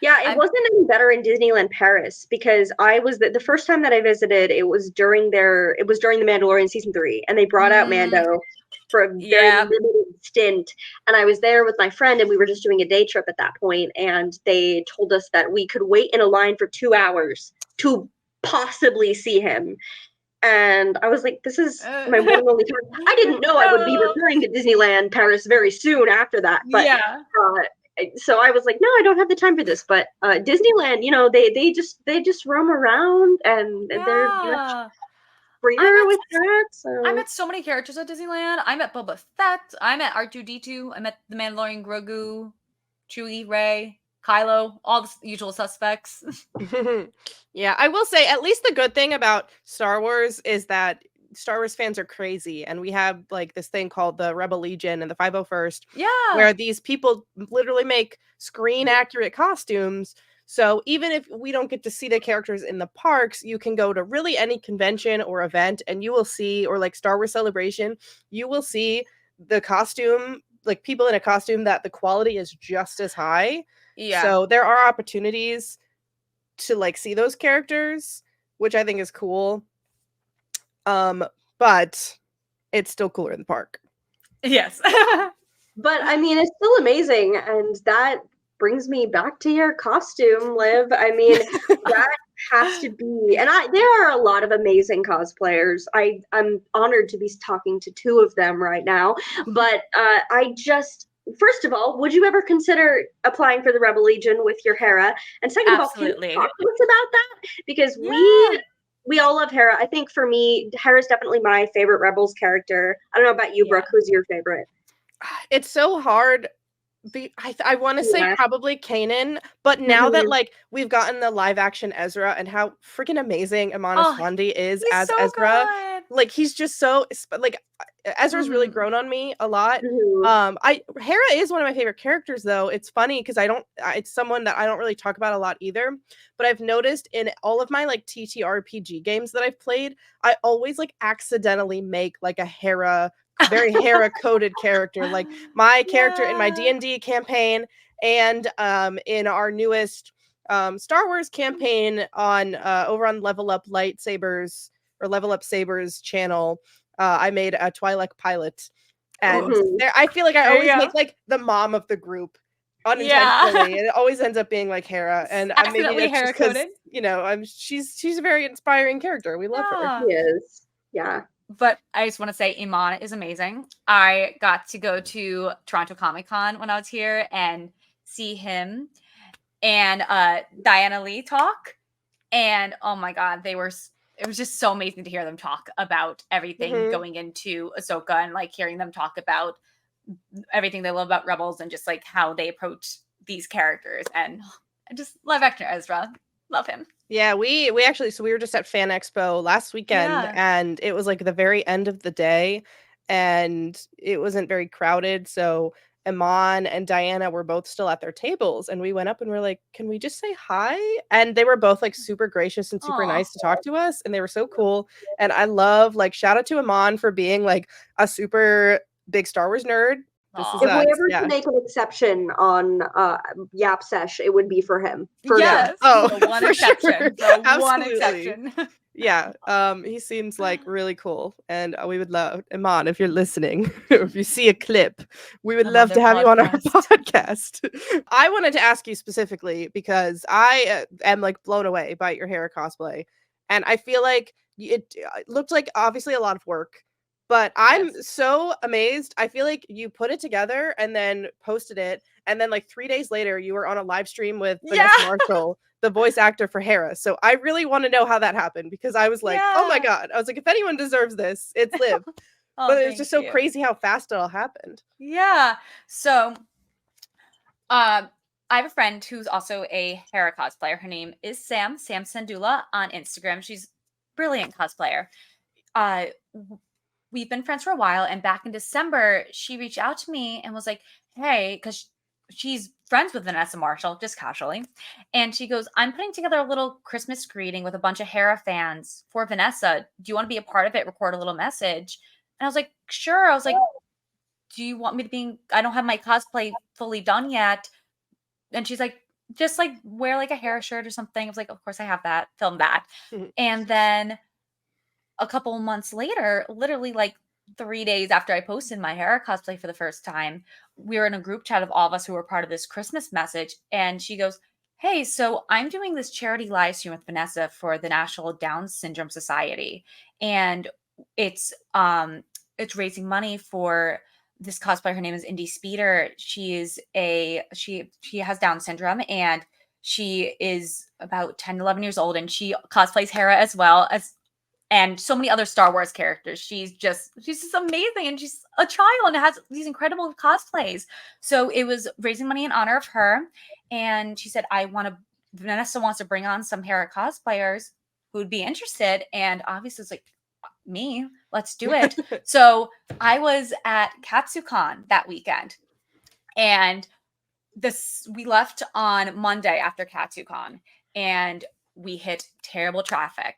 Yeah, it wasn't any better in Disneyland Paris, because I was the first time that I visited, it was during the Mandalorian season 3, and they brought out Mando, for a very limited stint. And I was there with my friend, and we were just doing a day trip at that point, and they told us that we could wait in a line for 2 hours to possibly see him. And I was like, this is my one and only time. I didn't know I would be returning to Disneyland Paris very soon after that. But so I was like, no, I don't have the time for this. But Disneyland, you know, they just roam around, and they're much freer with that. So I met so many characters at Disneyland. I met Boba Fett. I met R2-D2. I met the Mandalorian, Grogu, Chewie, Rey, Kylo, all the usual suspects. Yeah, I will say at least the good thing about Star Wars is that Star Wars fans are crazy, and we have like this thing called the Rebel Legion and the 501st, where these people literally make screen accurate costumes. So even if we don't get to see the characters in the parks, you can go to really any convention or event, and you will see, or like Star Wars Celebration, you will see the costume, like people in a costume that the quality is just as high. So there are opportunities to like see those characters, which I think is cool. But it's still cooler in the park. Yes. But I mean, it's still amazing, and that brings me back to your costume, Liv. I mean, that has to be, and there are a lot of amazing cosplayers. I'm honored to be talking to 2 of them right now. But first of all, would you ever consider applying for the Rebel Legion with your Hera? And second of all, can you talk to us about that? Because we all love Hera. I think for me, Hera's definitely my favorite Rebels character. I don't know about you, Brooke. Who's your favorite? It's so hard. I want to say probably Kanan, but now that like we've gotten the live action Ezra and how freaking amazing Amon Esfandi is as so Ezra, like he's just so like Ezra's really grown on me a lot. Hera is one of my favorite characters though. It's funny because it's someone that I don't really talk about a lot either, but I've noticed in all of my like TTRPG games that I've played, I always like accidentally make like a Hera very Hera coded character. Like my character in my D&D campaign and in our newest Star Wars campaign on over on Level Up Lightsabers or Level Up Sabers channel, I made a Twi'lek pilot, and I feel like I always make like the mom of the group unintentionally, and it always ends up being like Hera, and maybe that's just because you know she's a very inspiring character. We love her. She is, yeah. But I just want to say Iman is amazing. I got to go to Toronto Comic Con when I was here and see him and Diana Lee talk. And oh my God, it was just so amazing to hear them talk about everything going into Ahsoka and like hearing them talk about everything they love about Rebels and just like how they approach these characters. And I just love actor Ezra. Love him. Yeah, we actually, so we were just at Fan Expo last weekend, and it was like the very end of the day, and it wasn't very crowded. So Iman and Diana were both still at their tables, and we went up and we're like, can we just say hi? And they were both like super gracious and super nice to talk to us, and they were so cool. And I love, like, shout out to Iman for being like a super big Star Wars nerd. If we ever to make an exception on Yap Sesh, it would be for him. Yes. The one exception. Sure. The one exception. Yeah. He seems like really cool. And we would love, Iman, if you're listening, or if you see a clip, we would love to have you on our podcast. I wanted to ask you specifically because I am like blown away by your Hera cosplay. And I feel like it looked like obviously a lot of work. But I'm so amazed. I feel like you put it together and then posted it. And then like 3 days later, you were on a live stream with Vanessa Marshall, the voice actor for Hera. So I really want to know how that happened because I was like, oh my God. I was like, if anyone deserves this, it's Liv. But it was just so crazy how fast it all happened. Yeah. So I have a friend who's also a Hera cosplayer. Her name is Sam Sandula on Instagram. She's a brilliant cosplayer. We've been friends for a while, and back in December, she reached out to me and was like, hey, because she's friends with Vanessa Marshall, just casually. And she goes, I'm putting together a little Christmas greeting with a bunch of Hera fans for Vanessa. Do you want to be a part of it? Record a little message. And I was like, sure. I was like, do you want me to be, I don't have my cosplay fully done yet. And she's like, just like wear like a Hera shirt or something. I was like, of course I have that, film that. And then a couple months later, literally like 3 days after I posted my Hera cosplay for the first time, we were in a group chat of all of us who were part of this Christmas message, and she goes, "Hey, so I'm doing this charity live stream with Vanessa for the National Down Syndrome Society, and it's it's raising money for this cosplayer. Her name is Indy Speeder. She has Down syndrome, and she is about 10, 11 years old, and she cosplays Hera as well as and so many other Star Wars characters. She's just amazing, and she's a child and has these incredible cosplays. So it was raising money in honor of her, and she said, Vanessa wants to bring on some Hera cosplayers who would be interested, and obviously it's like, me, let's do it." So I was at KatsuCon that weekend, and we left on Monday after KatsuCon, and we hit terrible traffic.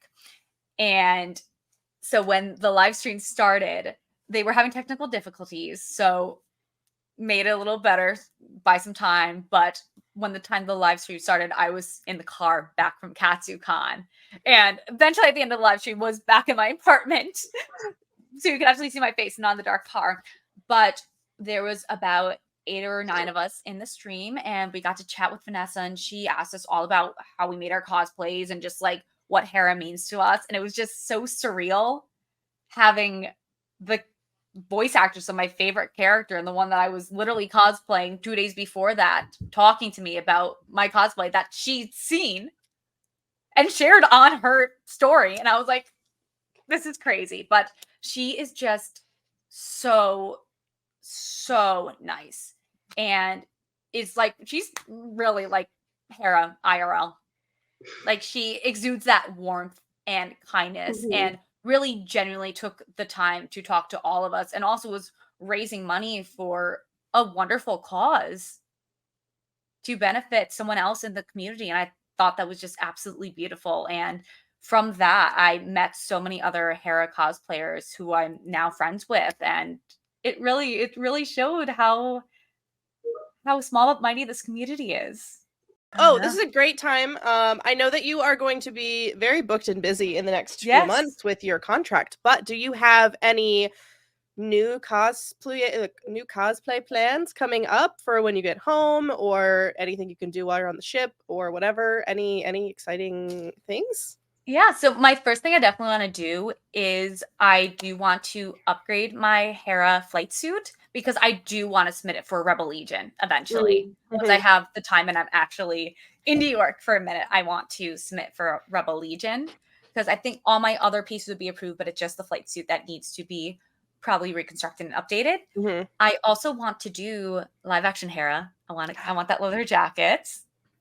And so when the live stream started, they were having technical difficulties, so made it a little better by some time. But when the live stream started, I was in the car back from KatsuCon, and eventually at the end of the live stream was back in my apartment, so you could actually see my face, not in the dark car. But there was about 8 or 9 of us in the stream, and we got to chat with Vanessa, and she asked us all about how we made our cosplays and just like what Hera means to us. And it was just so surreal having the voice actress of my favorite character and the one that I was literally cosplaying 2 days before that talking to me about my cosplay that she'd seen and shared on her story. And I was like, this is crazy. But she is just so nice. And it's like, she's really like Hera IRL. Like, she exudes that warmth and kindness, and really genuinely took the time to talk to all of us, and also was raising money for a wonderful cause to benefit someone else in the community. And I thought that was just absolutely beautiful. And from that, I met so many other Hera cosplayers who I'm now friends with, and it really showed how small but mighty this community is. Oh, this is a great time. I know that you are going to be very booked and busy in the next few months with your contract, but do you have any new cosplay plans coming up for when you get home, or anything you can do while you're on the ship or whatever? Any exciting things? Yeah, so my first thing I definitely want to do is I do want to upgrade my Hera flight suit, because I do want to submit it for Rebel Legion eventually. Once I have the time and I'm actually in New York for a minute, I want to submit for Rebel Legion, because I think all my other pieces would be approved, but it's just the flight suit that needs to be probably reconstructed and updated. I also want to do live action Hera. I want that leather jacket.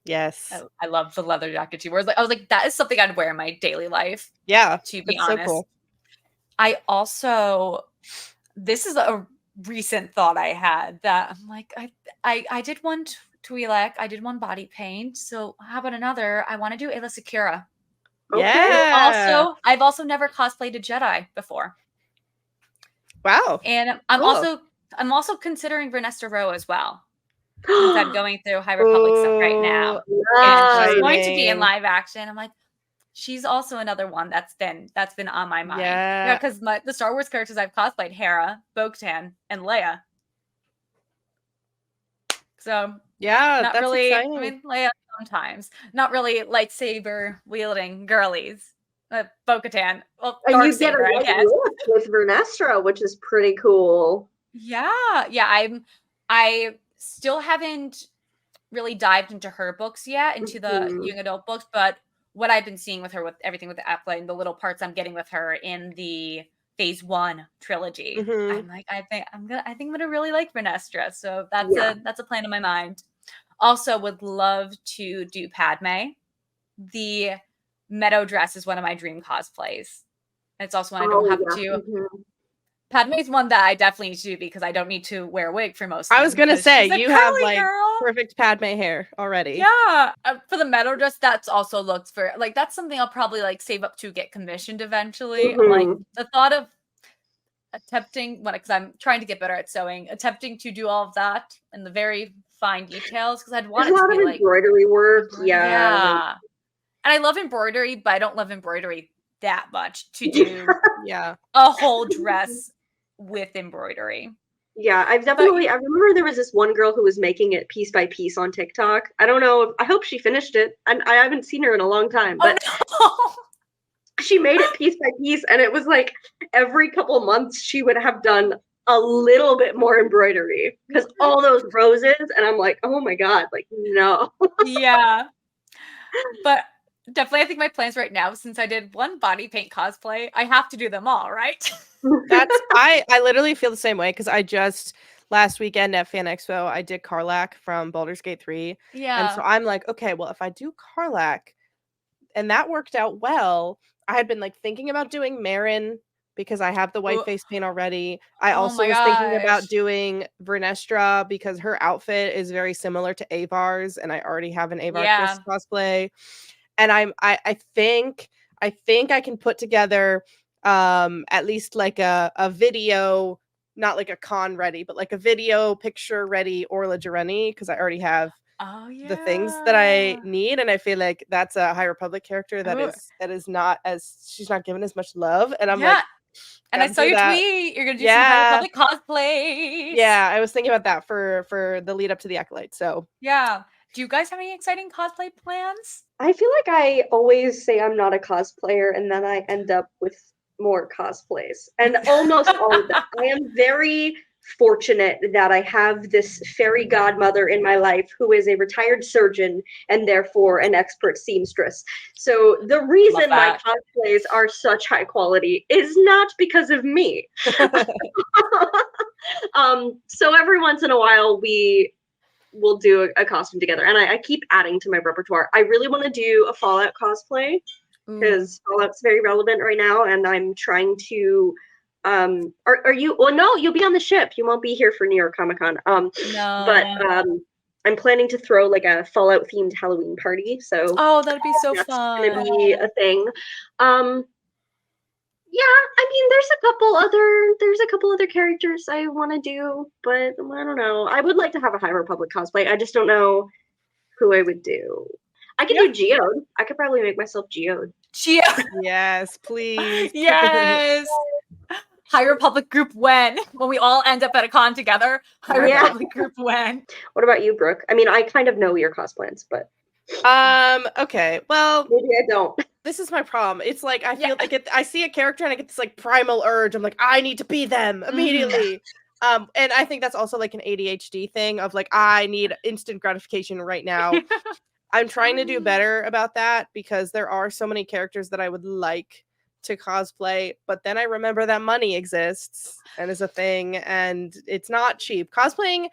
Yes. I love the leather jacket too. I was like, that is something I'd wear in my daily life. Yeah. To be honest. So cool. I also, this is a recent thought I had that I'm like, I did one Twi'lek, I did one body paint. So how about another? I want to do Ayla Secura. Yeah. I've also never cosplayed a Jedi before. Wow. And I'm also considering Vanessa Rowe as well. Since I'm going through High Republic stuff right now. And she's going to be in live action. I'm like, she's also another one that's been on my mind. Yeah, because the Star Wars characters I've cosplayed, Hera, Bo-Katan, and Leia. So yeah, not that's really exciting. I mean, Leia sometimes. Not really lightsaber wielding girlies. Bo-Katan. Well, and you get a guess. With Vanessa, which is pretty cool. Yeah. I still haven't really dived into her books yet, into the young adult books, but what I've been seeing with her, with everything with the Epla and the little parts I'm getting with her in the Phase 1 trilogy, I'm like, I think I'm gonna really like Vanessa. So that's a plan in my mind. Also, would love to do Padme. The Meadow dress is one of my dream cosplays. It's also one I don't have to. Padme is one that I definitely need to do, because I don't need to wear a wig for most of them. I was going to say, you have like perfect Padme hair already. Yeah. For the Meadow dress, that's also looks for, like, that's something I'll probably like save up to get commissioned eventually. Like, the thought of attempting, because I'm trying to get better at sewing, attempting to do all of that and the very fine details, because I'd want it to be like embroidery work. Yeah. And I love embroidery, but I don't love embroidery that much to do a whole dress with embroidery. Yeah, I remember there was this one girl who was making it piece by piece on TikTok. I don't know I hope she finished it. And I haven't seen her in a long time, but Oh she made it piece by piece, and it was like every couple months she would have done a little bit more embroidery because all those roses, and I'm like, oh my god, like no. no. Yeah. But definitely I think my plans right now, since I did one body paint cosplay, I have to do them all, right? That's I literally feel the same way because I just last weekend at Fan Expo I did Karlach from Baldur's Gate 3. And so Yeah. I'm like, okay, well if I do Karlach and that worked out well, I had been like thinking about doing Marin because I have the white Oh, face paint already. I oh also my was thinking about gosh. doing Vernestra because her outfit is very similar to Avar's and I already have an Avar Chris Yeah. cosplay. And I think I can put together at least like a video, not like a con ready, but like a video picture ready Orla Jareni because I already have Oh the things that I yeah. need, and I feel like that's a High Republic character that Oh, is not as she's not given as much love, and I'm yeah. like, And I gotta saw do your that. tweet. You're gonna do some High Yeah, Republic cosplays. yeah. I was thinking about that for the lead up to the Acolyte. So Yeah. Do you guys have any exciting cosplay plans? I feel like I always say I'm not a cosplayer, and then I end up with more cosplays, and almost all of them. I am very fortunate that I have this fairy godmother in my life who is a retired surgeon and therefore an expert seamstress. So the Love reason my that. cosplays are such high quality is not because of me. So every once in a while we'll do a costume together, and I keep adding to my repertoire. I really want to do a Fallout cosplay Ooh. because Fallout's very relevant right now, and I'm trying to. Are you? Well, no, you'll be on the ship. You won't be here for New York Comic Con. But No. I'm planning to throw like a Fallout themed Halloween party, so Oh, that'd be so that's gonna fun. be a thing. Um, yeah, I mean, there's a couple other characters I want to do, but I don't know. I would like to have a High Republic cosplay. I just don't know who I would do. I could yeah, do Geode. I could probably make myself Geode. Geo. yes, please. Yes. High Republic group when we all end up at a con together. High Yeah. Republic group when. What about you, Brooke? I mean, I kind of know your cosplans, but Okay. Well, maybe I don't. this is my problem. It's like I feel Yeah. like I see a character and I get this like primal urge. I'm like, I need to be them immediately. And I think that's also like an ADHD thing of like I need instant gratification right now. I'm trying to do better about that because there are so many characters that I would like to cosplay, but then I remember that money exists and is a thing and it's not cheap. Cosplaying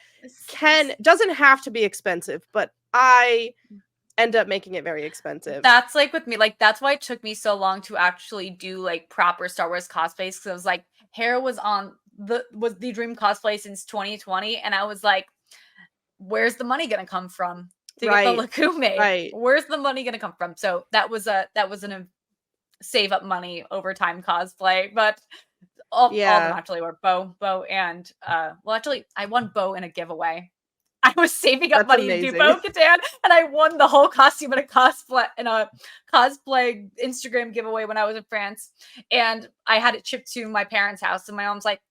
doesn't have to be expensive, but I end up making it very expensive. That's like with me, like that's why it took me so long to actually do like proper Star Wars cosplays because I was like, hair was the dream cosplay since 2020, and I was like, where's the money gonna come from to get the Right. Laku made? Right. Where's the money gonna come from? So that was an save up money over time cosplay, but all of them actually were Bo and well actually I won Bo in a giveaway. I was saving up That's money to do amazing. Bo-Katan, and I won the whole costume in a cosplay Instagram giveaway when I was in France. And I had it shipped to my parents' house, and my mom's like,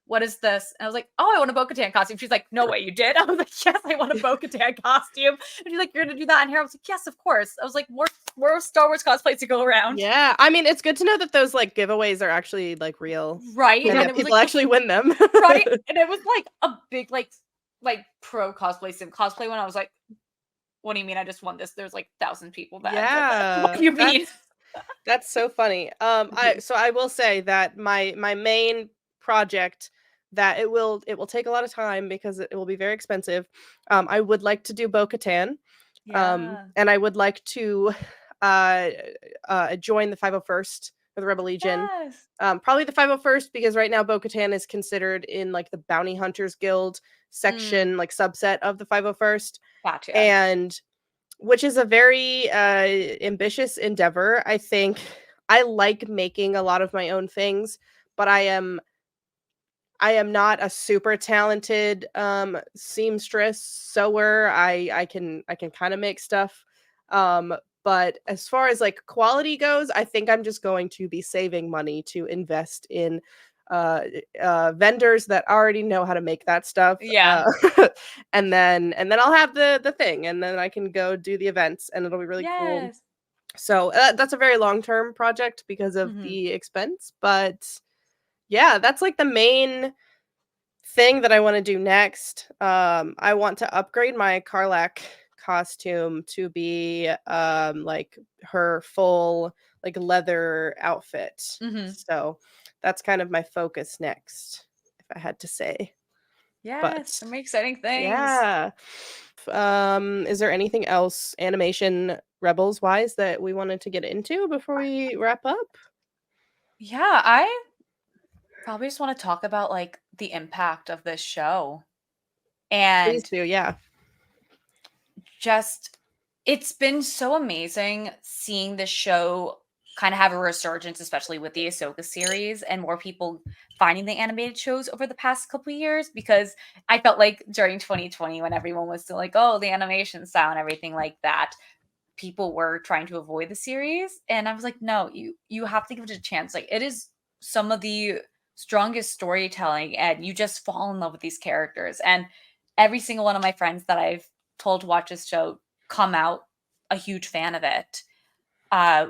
"What is this?" And I was like, "Oh, I want a Bo-Katan costume." She's like, "No way, you did?" I was like, "Yes, I want a Bo-Katan costume." And she's like, "You're gonna do that in here?" I was like, "Yes, of course." I was like, "More Star Wars cosplays to go around." Yeah, I mean, it's good to know that those like giveaways are actually like real, Right? and And that it was people like actually win them. right? And it was like a big like pro cosplay sim cosplay when I was like, what do you mean I just won this? There's like 1,000 people that entered this. What Yeah, do you mean? that's so funny. I will say that my main project that it will take a lot of time because it will be very expensive. I would like to do Bo-Katan. Yeah. And I would like to join the 501st or the Rebel Legion. Yes. Probably the 501st because right now Bo-Katan is considered in like the Bounty Hunters Guild section, like subset of the 501st. Gotcha. And which is a very ambitious endeavor. I think I like making a lot of my own things, but I am not a super talented seamstress sewer. I can kind of make stuff. But as far as like quality goes, I think I'm just going to be saving money to invest in vendors that already know how to make that stuff. Yeah. And then I'll have the thing, and then I can go do the events, and it'll be really cool. Yes. So that's a very long-term project because of Mhm. the expense, but yeah, that's like the main thing that I want to do next. I want to upgrade my Karlak costume to be like her full like leather outfit. Mhm. So that's kind of my focus next, if I had to say. Yes, But some exciting things. yeah. Is there anything else animation Rebels wise that we wanted to get into before we wrap up? Yeah, I probably just want to talk about like the impact of this show. Please And do, yeah. just it's been so amazing seeing this show kind of have a resurgence, especially with the Ahsoka series and more people finding the animated shows over the past couple of years. Because I felt like during 2020, when everyone was still like, "Oh, the animation style and everything like that," people were trying to avoid the series, and I was like, "No, you have to give it a chance. Like, it is some of the strongest storytelling, and you just fall in love with these characters." And every single one of my friends that I've told to watch this show come out a huge fan of it. Uh,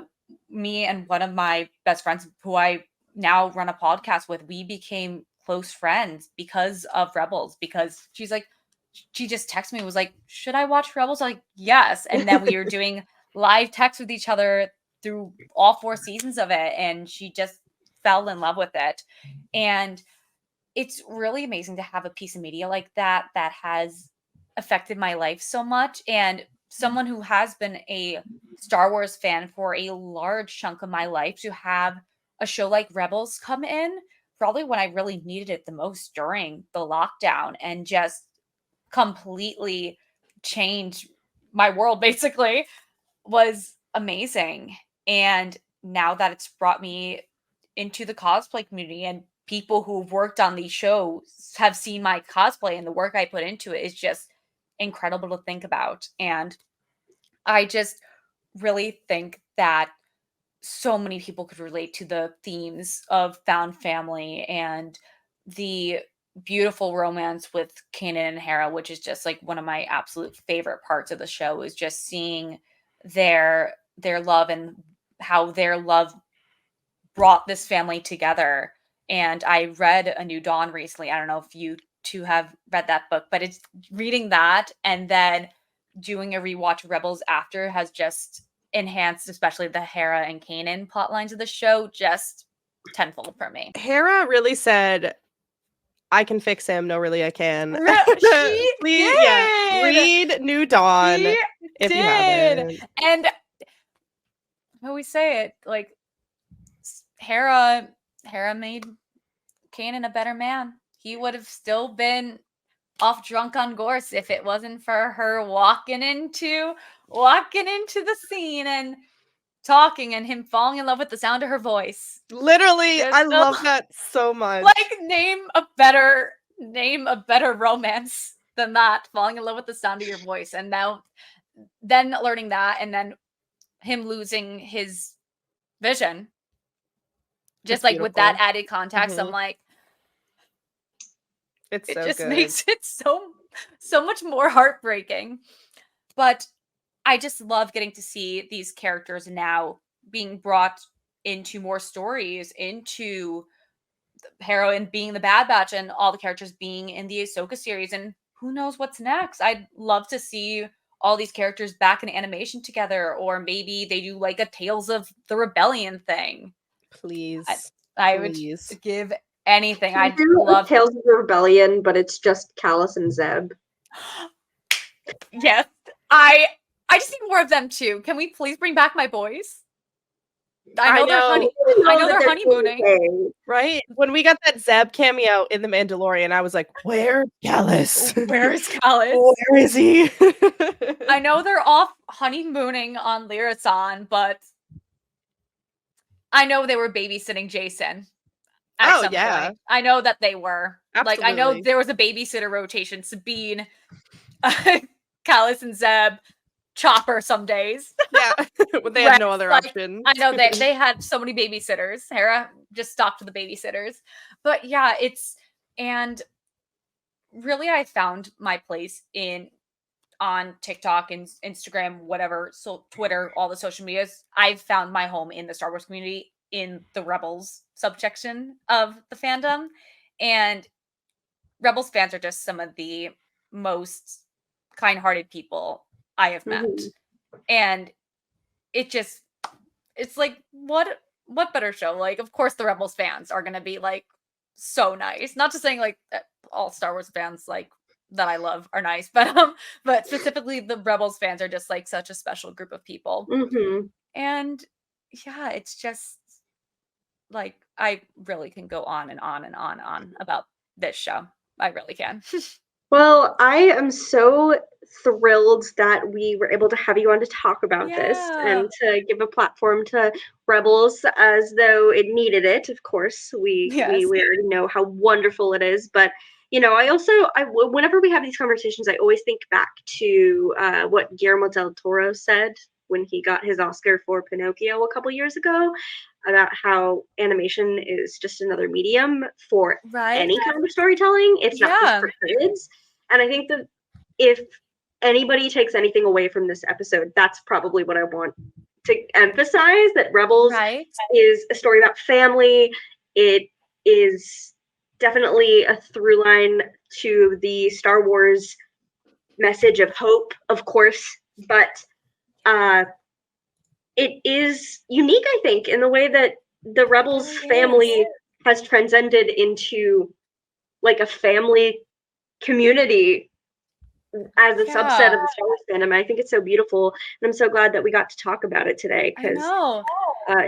Me and one of my best friends, who I now run a podcast with, we became close friends because of Rebels. Because she just texted me, was like, "Should I watch Rebels?" I'm like, "Yes." And then we were doing live texts with each other through all 4 seasons of it, and she just fell in love with it. And it's really amazing to have a piece of media like that that has affected my life so much. And someone who has been a Star Wars fan for a large chunk of my life, to have a show like Rebels come in probably when I really needed it the most during the lockdown, and just completely change my world basically, was amazing. And now that it's brought me into the cosplay community, and people who've worked on these shows have seen my cosplay and the work I put into it, is just incredible to think about. And I just really think that so many people could relate to the themes of found family and the beautiful romance with Kanan and Hera, which is just like one of my absolute favorite parts of the show, is just seeing their love, and how their love brought this family together. And I read A New Dawn recently. I don't know if you two have read that book, but it's reading that and then doing a rewatch of Rebels after has just enhanced, especially the Hera and Kanan plot lines of the show, just tenfold for me. Hera really said, "I can fix him. No, really, I can." She Please, yeah, did. read New Dawn She if you did. haven't. And how we say it, like Hera made Kanan a better man. He would have still been off drunk on Gorse if it wasn't for her walking into the scene and talking, and him falling in love with the sound of her voice. Literally, Just I love that so much. like name a better romance than that, falling in love with the sound of your voice. And now then learning that, and then him losing his vision, just It's like with that beautiful. added context, I'm Mhm. like, It's it so just good. makes it so much more heartbreaking. But I just love getting to see these characters now being brought into more stories, into Hera and being the Bad Batch, and all the characters being in the Ahsoka series. And who knows what's next? I'd love to see all these characters back in animation together, or maybe they do like a Tales of the Rebellion thing. Please. I would Please. give anything. Can we I'd do a love. Tales of the Rebellion, but it's just Kallus and Zeb. Yes, I just need more of them too. Can we please bring back my boys? I know they're honeymooning. Right? When we got that Zeb cameo in The Mandalorian, I was like, "Where's Kallus? Where's Kallus? Where is he?" I know they're off honeymooning on Lyrasan, but I know they were babysitting Jason at Oh, some yeah. point. I know that they were. Like, I know Absolutely. there was a babysitter rotation. Sabine, Kallus, and Zeb, Chopper some days. Yeah, they had no other option. I know they had so many babysitters. Hera just stocked the babysitters. But yeah, and really I found my place on TikTok and Instagram, whatever, so Twitter, all the social medias. I've found my home in the Star Wars community in the Rebels subsection of the fandom. And Rebels fans are just some of the most kind-hearted people I have met. And it's like what better show? Like, of course the Rebels fans are gonna be like so nice. Not just saying like all Star Wars fans like that I love are nice, but specifically the Rebels fans are just like such a special group of people. And yeah, it's just like I really can go on and on and on about this show. I really can. Well, I am so thrilled that we were able to have you on to talk about this and to give a platform to Rebels as though it needed it. Of course, we already know how wonderful it is, but you know, whenever we have these conversations, I always think back to what Guillermo del Toro said when he got his Oscar for Pinocchio a couple years ago, about how animation is just another medium for any kind of storytelling. It's not just for kids. And I think that if anybody takes anything away from this episode, that's probably what I want to emphasize, that Rebels is a story about family. It is definitely a through line to the Star Wars message of hope, of course, but it is unique, I think, in the way that the Rebels family has transcended into like a family community as a subset of the Star Wars fandom. I think it's so beautiful, and I'm so glad that we got to talk about it today. Because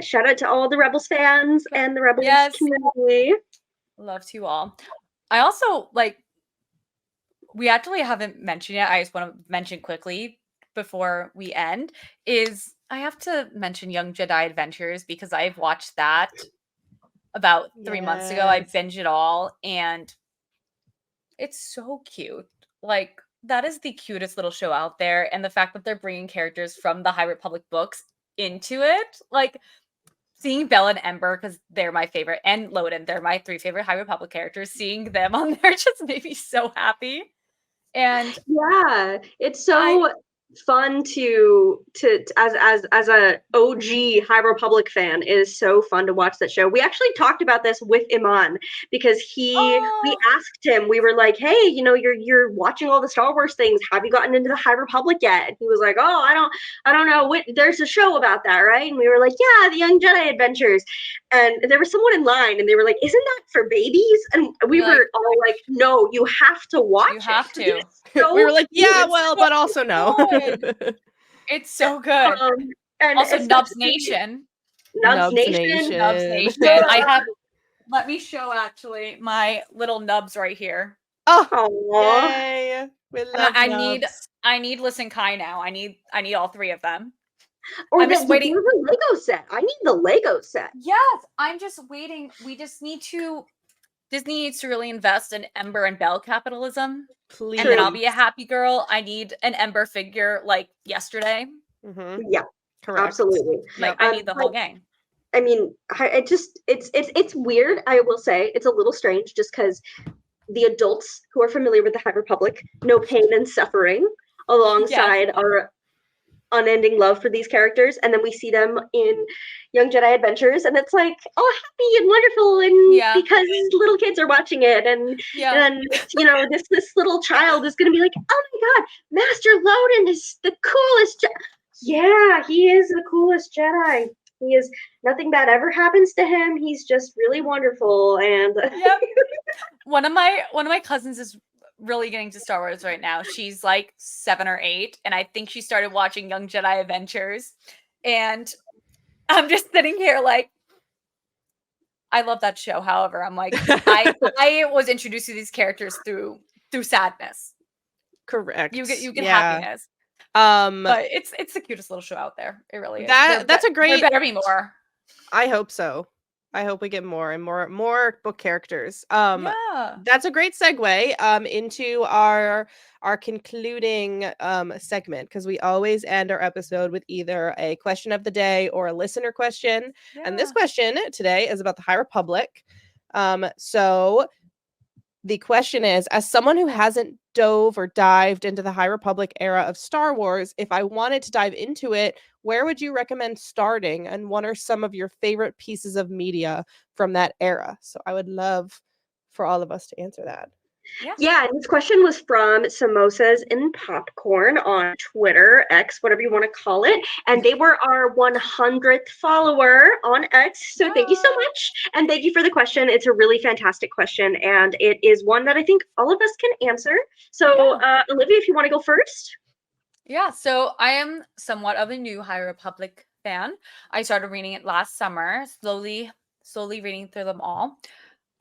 shout out to all the Rebels fans and the Rebels community. Love to you all. I also we actually haven't mentioned yet. I just want to mention quickly before we end is I have to mention Young Jedi Adventures, because I've watched that about 3 months ago. I binged it all, and it's so cute. Like, that is the cutest little show out there, and the fact that they're bringing characters from the High Republic books into it, like seeing Belle and Ember, because they're my favorite, and Loden, they're my 3 favorite High Republic characters. Seeing them on there just made me so happy. And yeah, it's so fun to as a OG High Republic fan. It is so fun to watch that show. We actually talked about this with Iman, because we asked him, we were like, hey, you know, you're watching all the Star Wars things, have you gotten into the High Republic yet? And he was like, oh, I don't know, there's a show about that, right? And we were like, yeah, the Young Jedi Adventures. And there was someone in line, and they were like, isn't that for babies? And we were all like, no, you have to watch it. You have to. So we were like, yeah, well, but also no. It's so good. And also Nubs Nation. Nubs Nation. Let me show actually my little Nubs right here. Oh, yay. We love Nubs. I need Listen Kai now. I need all 3 of them. Or I'm just waiting for the Lego set. I need the Lego set. Yes, I'm just waiting. Disney needs to really invest in Ember and Belle capitalism. Please. And then I'll be a happy girl. I need an Ember figure like yesterday. Yeah, correct. Absolutely. Like I need the whole gang. I mean, it's weird. I will say it's a little strange, just because the adults who are familiar with the High Republic know pain and suffering alongside our unending love for these characters, and then we see them in Young Jedi Adventures, and it's like, oh, happy and wonderful, and because little kids are watching it, and you know, this little child is gonna be like, oh my god, Master Loden is the coolest yeah, he is the coolest Jedi. He is, nothing bad ever happens to him. He's just really wonderful. And one of my cousins is really getting to Star Wars right now. She's like 7 or 8, and I think she started watching Young Jedi Adventures. And I'm just sitting here like, I love that show. However, I'm like, I was introduced to these characters through sadness. Correct. You get happiness. But it's the cutest little show out there. It really is. That's a great. There better be more. I hope so. I hope we get more and more book characters. Yeah. That's a great segue into our concluding segment, because we always end our episode with either a question of the day or a listener question. And this question today is about the High Republic. So the question is, as someone who hasn't dove or dived into the High Republic era of Star Wars, if I wanted to dive into it, where would you recommend starting? And what are some of your favorite pieces of media from that era? So I would love for all of us to answer that. Yeah, and this question was from Samosas and Popcorn on Twitter, X, whatever you want to call it. And they were our 100th follower on X. So thank you so much. And thank you for the question. It's a really fantastic question. And it is one that I think all of us can answer. So, Olivia, if you want to go first. Yeah, so I am somewhat of a new High Republic fan. I started reading it last summer, slowly reading through them all.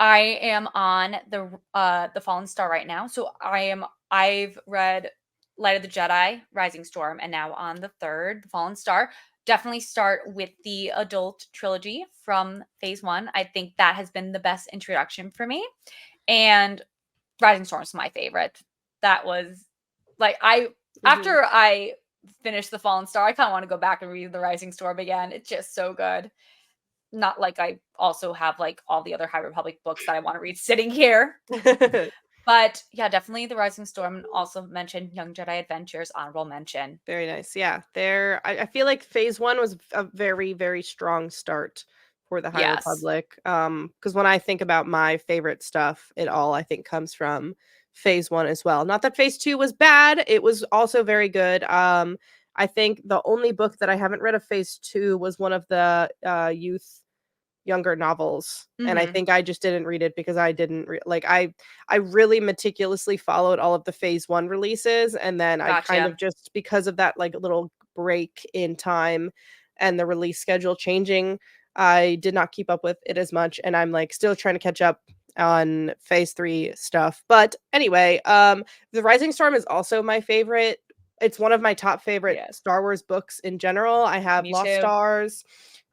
I am on the Fallen Star right now. So I've read Light of the Jedi, Rising Storm, and now on the third, the Fallen Star. Definitely start with the adult trilogy from phase 1. I think that has been the best introduction for me. And Rising Storm is my favorite. That was like after I finished the Fallen Star, I kind of want to go back and read the Rising Storm again. It's just so good. Not like I also have like all the other High Republic books that I want to read sitting here. But yeah, definitely the Rising Storm. Also mentioned Young Jedi Adventures, honorable mention. Very nice. Yeah, I feel like phase 1 was a very, very strong start for the High Republic. Because when I think about my favorite stuff, it all I think comes from phase 1 as well. Not that phase 2 was bad; it was also very good. I think the only book that I haven't read of phase 2 was one of the younger novels, and I think I just didn't read it because I didn't I really meticulously followed all of the phase 1 releases, and then I kind of just, because of that like little break in time and the release schedule changing, I did not keep up with it as much, and I'm like still trying to catch up on phase 3 stuff. But anyway, The Rising Storm is also my favorite. It's one of my top favorite Star Wars books in general. I have Lost Stars,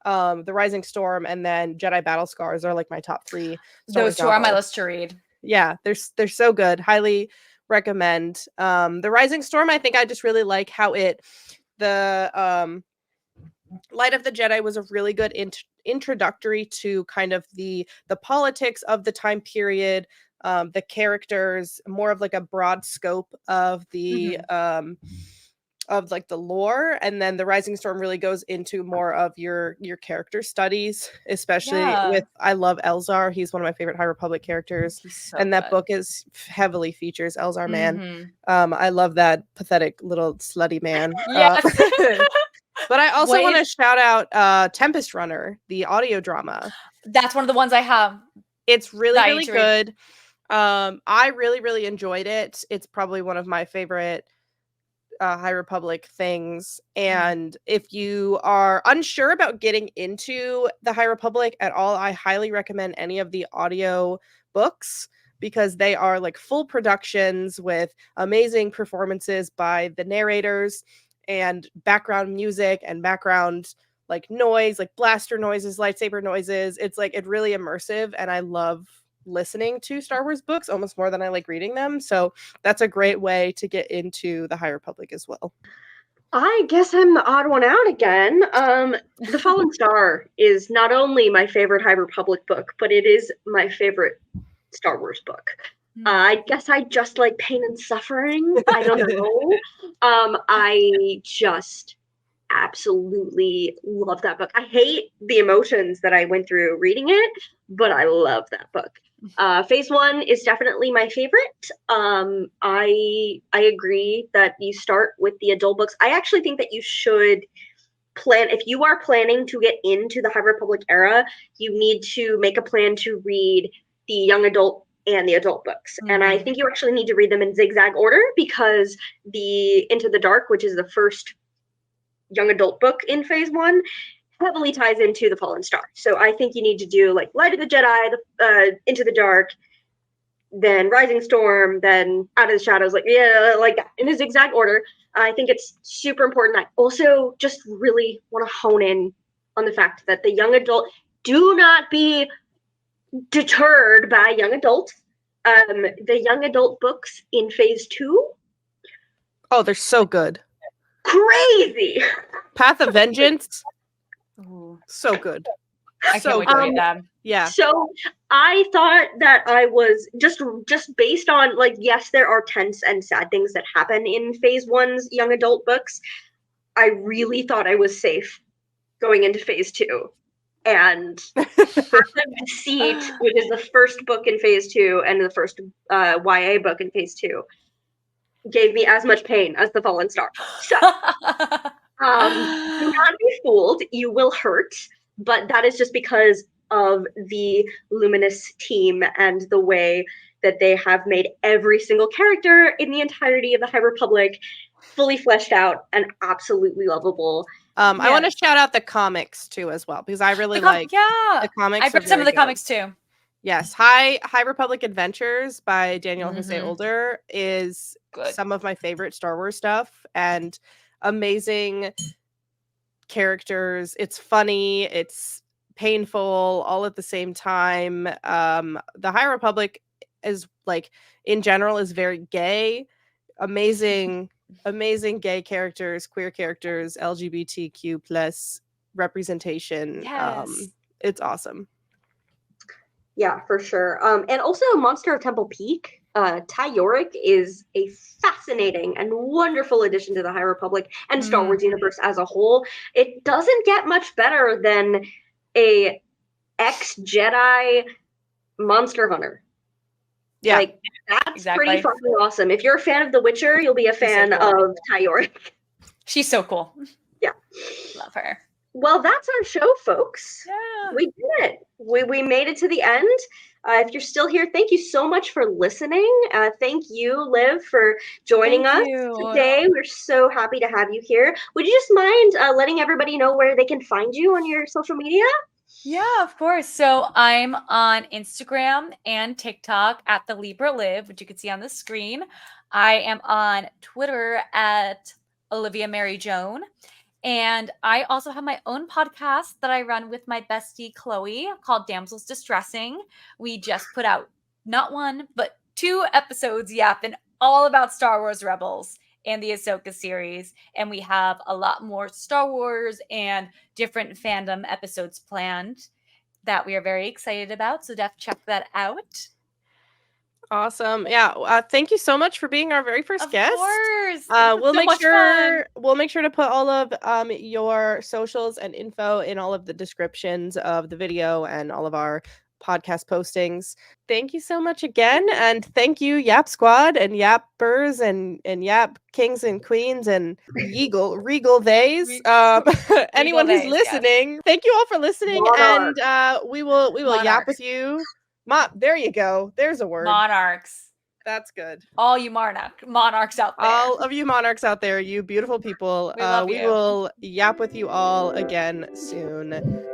The Rising Storm, and then Jedi Battle Scars are like my top 3 Star Those 2 are on my list to read. Yeah, they're so good. Highly recommend. The Rising Storm, I think I just really like how the Light of the Jedi was a really good introductory to kind of the politics of the time period, the characters, more of like a broad scope of the of like the lore, and then the Rising Storm really goes into more of your character studies, especially with, I love Elzar. He's one of my favorite High Republic characters, and that book is heavily features Elzar Man. I love that pathetic little slutty man. But I also want to shout out Tempest Runner, the audio drama. That's one of the ones I have. It's really good. I really enjoyed it. It's probably one of my favorite High Republic things. And if you are unsure about getting into the High Republic at all, I highly recommend any of the audio books, because they are like full productions with amazing performances by the narrators and background music and background like noise, like blaster noises, lightsaber noises. It's like, it's really immersive, and I love listening to Star Wars books almost more than I like reading them. So that's a great way to get into the High Republic as well. I guess I'm the odd one out again. The Fallen Star is not only my favorite High Republic book, but it is my favorite Star Wars book. I guess I just like pain and suffering. I don't know. I just absolutely love that book. I hate the emotions that I went through reading it, but I love that book. Phase 1 is definitely my favorite. I agree that you start with the adult books. I actually think that you should plan, if you are planning to get into the High Republic era, you need to make a plan to read the young adult and the adult books. And I think you actually need to read them in zigzag order, because the Into the Dark, which is the first young adult book in phase 1, heavily ties into the Fallen Star. So I think you need to do like Light of the Jedi, Into the Dark, then Rising Storm, then Out of the Shadows, like that in a zigzag order. I think it's super important. I also just really want to hone in on the fact that the young adult, do not be deterred by young adults. The young adult books in phase 2. Oh, they're so good. Crazy. Path of Vengeance. Ooh, So good. I can't wait to read them. Yeah. So I thought that I was just based on, like, yes, there are tense and sad things that happen in phase 1's young adult books. I really thought I was safe going into phase 2. And Path of Deceit, which is the first book in phase 2 and the first YA book in phase 2, gave me as much pain as The Fallen Star. So do not be fooled. You will hurt, but that is just because of the Luminous team and the way that they have made every single character in the entirety of the High Republic fully fleshed out and absolutely lovable. I want to shout out the comics too as well, because I really like the comics. I've read some of the comics too. Yes, High Republic Adventures by Daniel Jose Older is some of my favorite Star Wars stuff, and amazing characters. It's funny, it's painful, all at the same time. The High Republic is, like, in general, is very gay. Amazing gay characters, queer characters, LGBTQ plus representation. Yes. It's awesome. Yeah, for sure. And also Monster of Temple Peak. Ty Yorick is a fascinating and wonderful addition to the High Republic and Star Wars universe as a whole. It doesn't get much better than a ex-Jedi monster hunter. Yeah, like, that's pretty fucking awesome. If you're a fan of The Witcher, you'll be a fan of Ty Yorick. She's so cool. Yeah. Love her. Well, that's our show, folks. Yeah. We did it. We made it to the end. If you're still here, thank you so much for listening. Thank you, Liv, for joining us today. We're so happy to have you here. Would you just mind letting everybody know where they can find you on your social media? Yeah, of course. So I'm on Instagram and TikTok at the Libra Liv, which you can see on the screen. I am on Twitter at Olivia Mary Joan. And I also have my own podcast that I run with my bestie Chloe called Damsels Distressing. We just put out not 1, but 2 episodes yapping all about Star Wars Rebels and the Ahsoka series. And we have a lot more Star Wars and different fandom episodes planned that we are very excited about. So definitely check that out. Awesome. Yeah. Thank you so much for being our very first guest. Of course. We'll make sure to put all of your socials and info in all of the descriptions of the video and all of our podcast postings. Thank you so much again, and thank you, Yap Squad and Yappers and Yap Kings and Queens and Regal Theys. Anyone who's listening, thank you all for listening, and we will yap with you. There you go. There's a word. Monarchs. That's good. All you monarchs out there. All of you monarchs out there, you beautiful people. We will yap with you all again soon.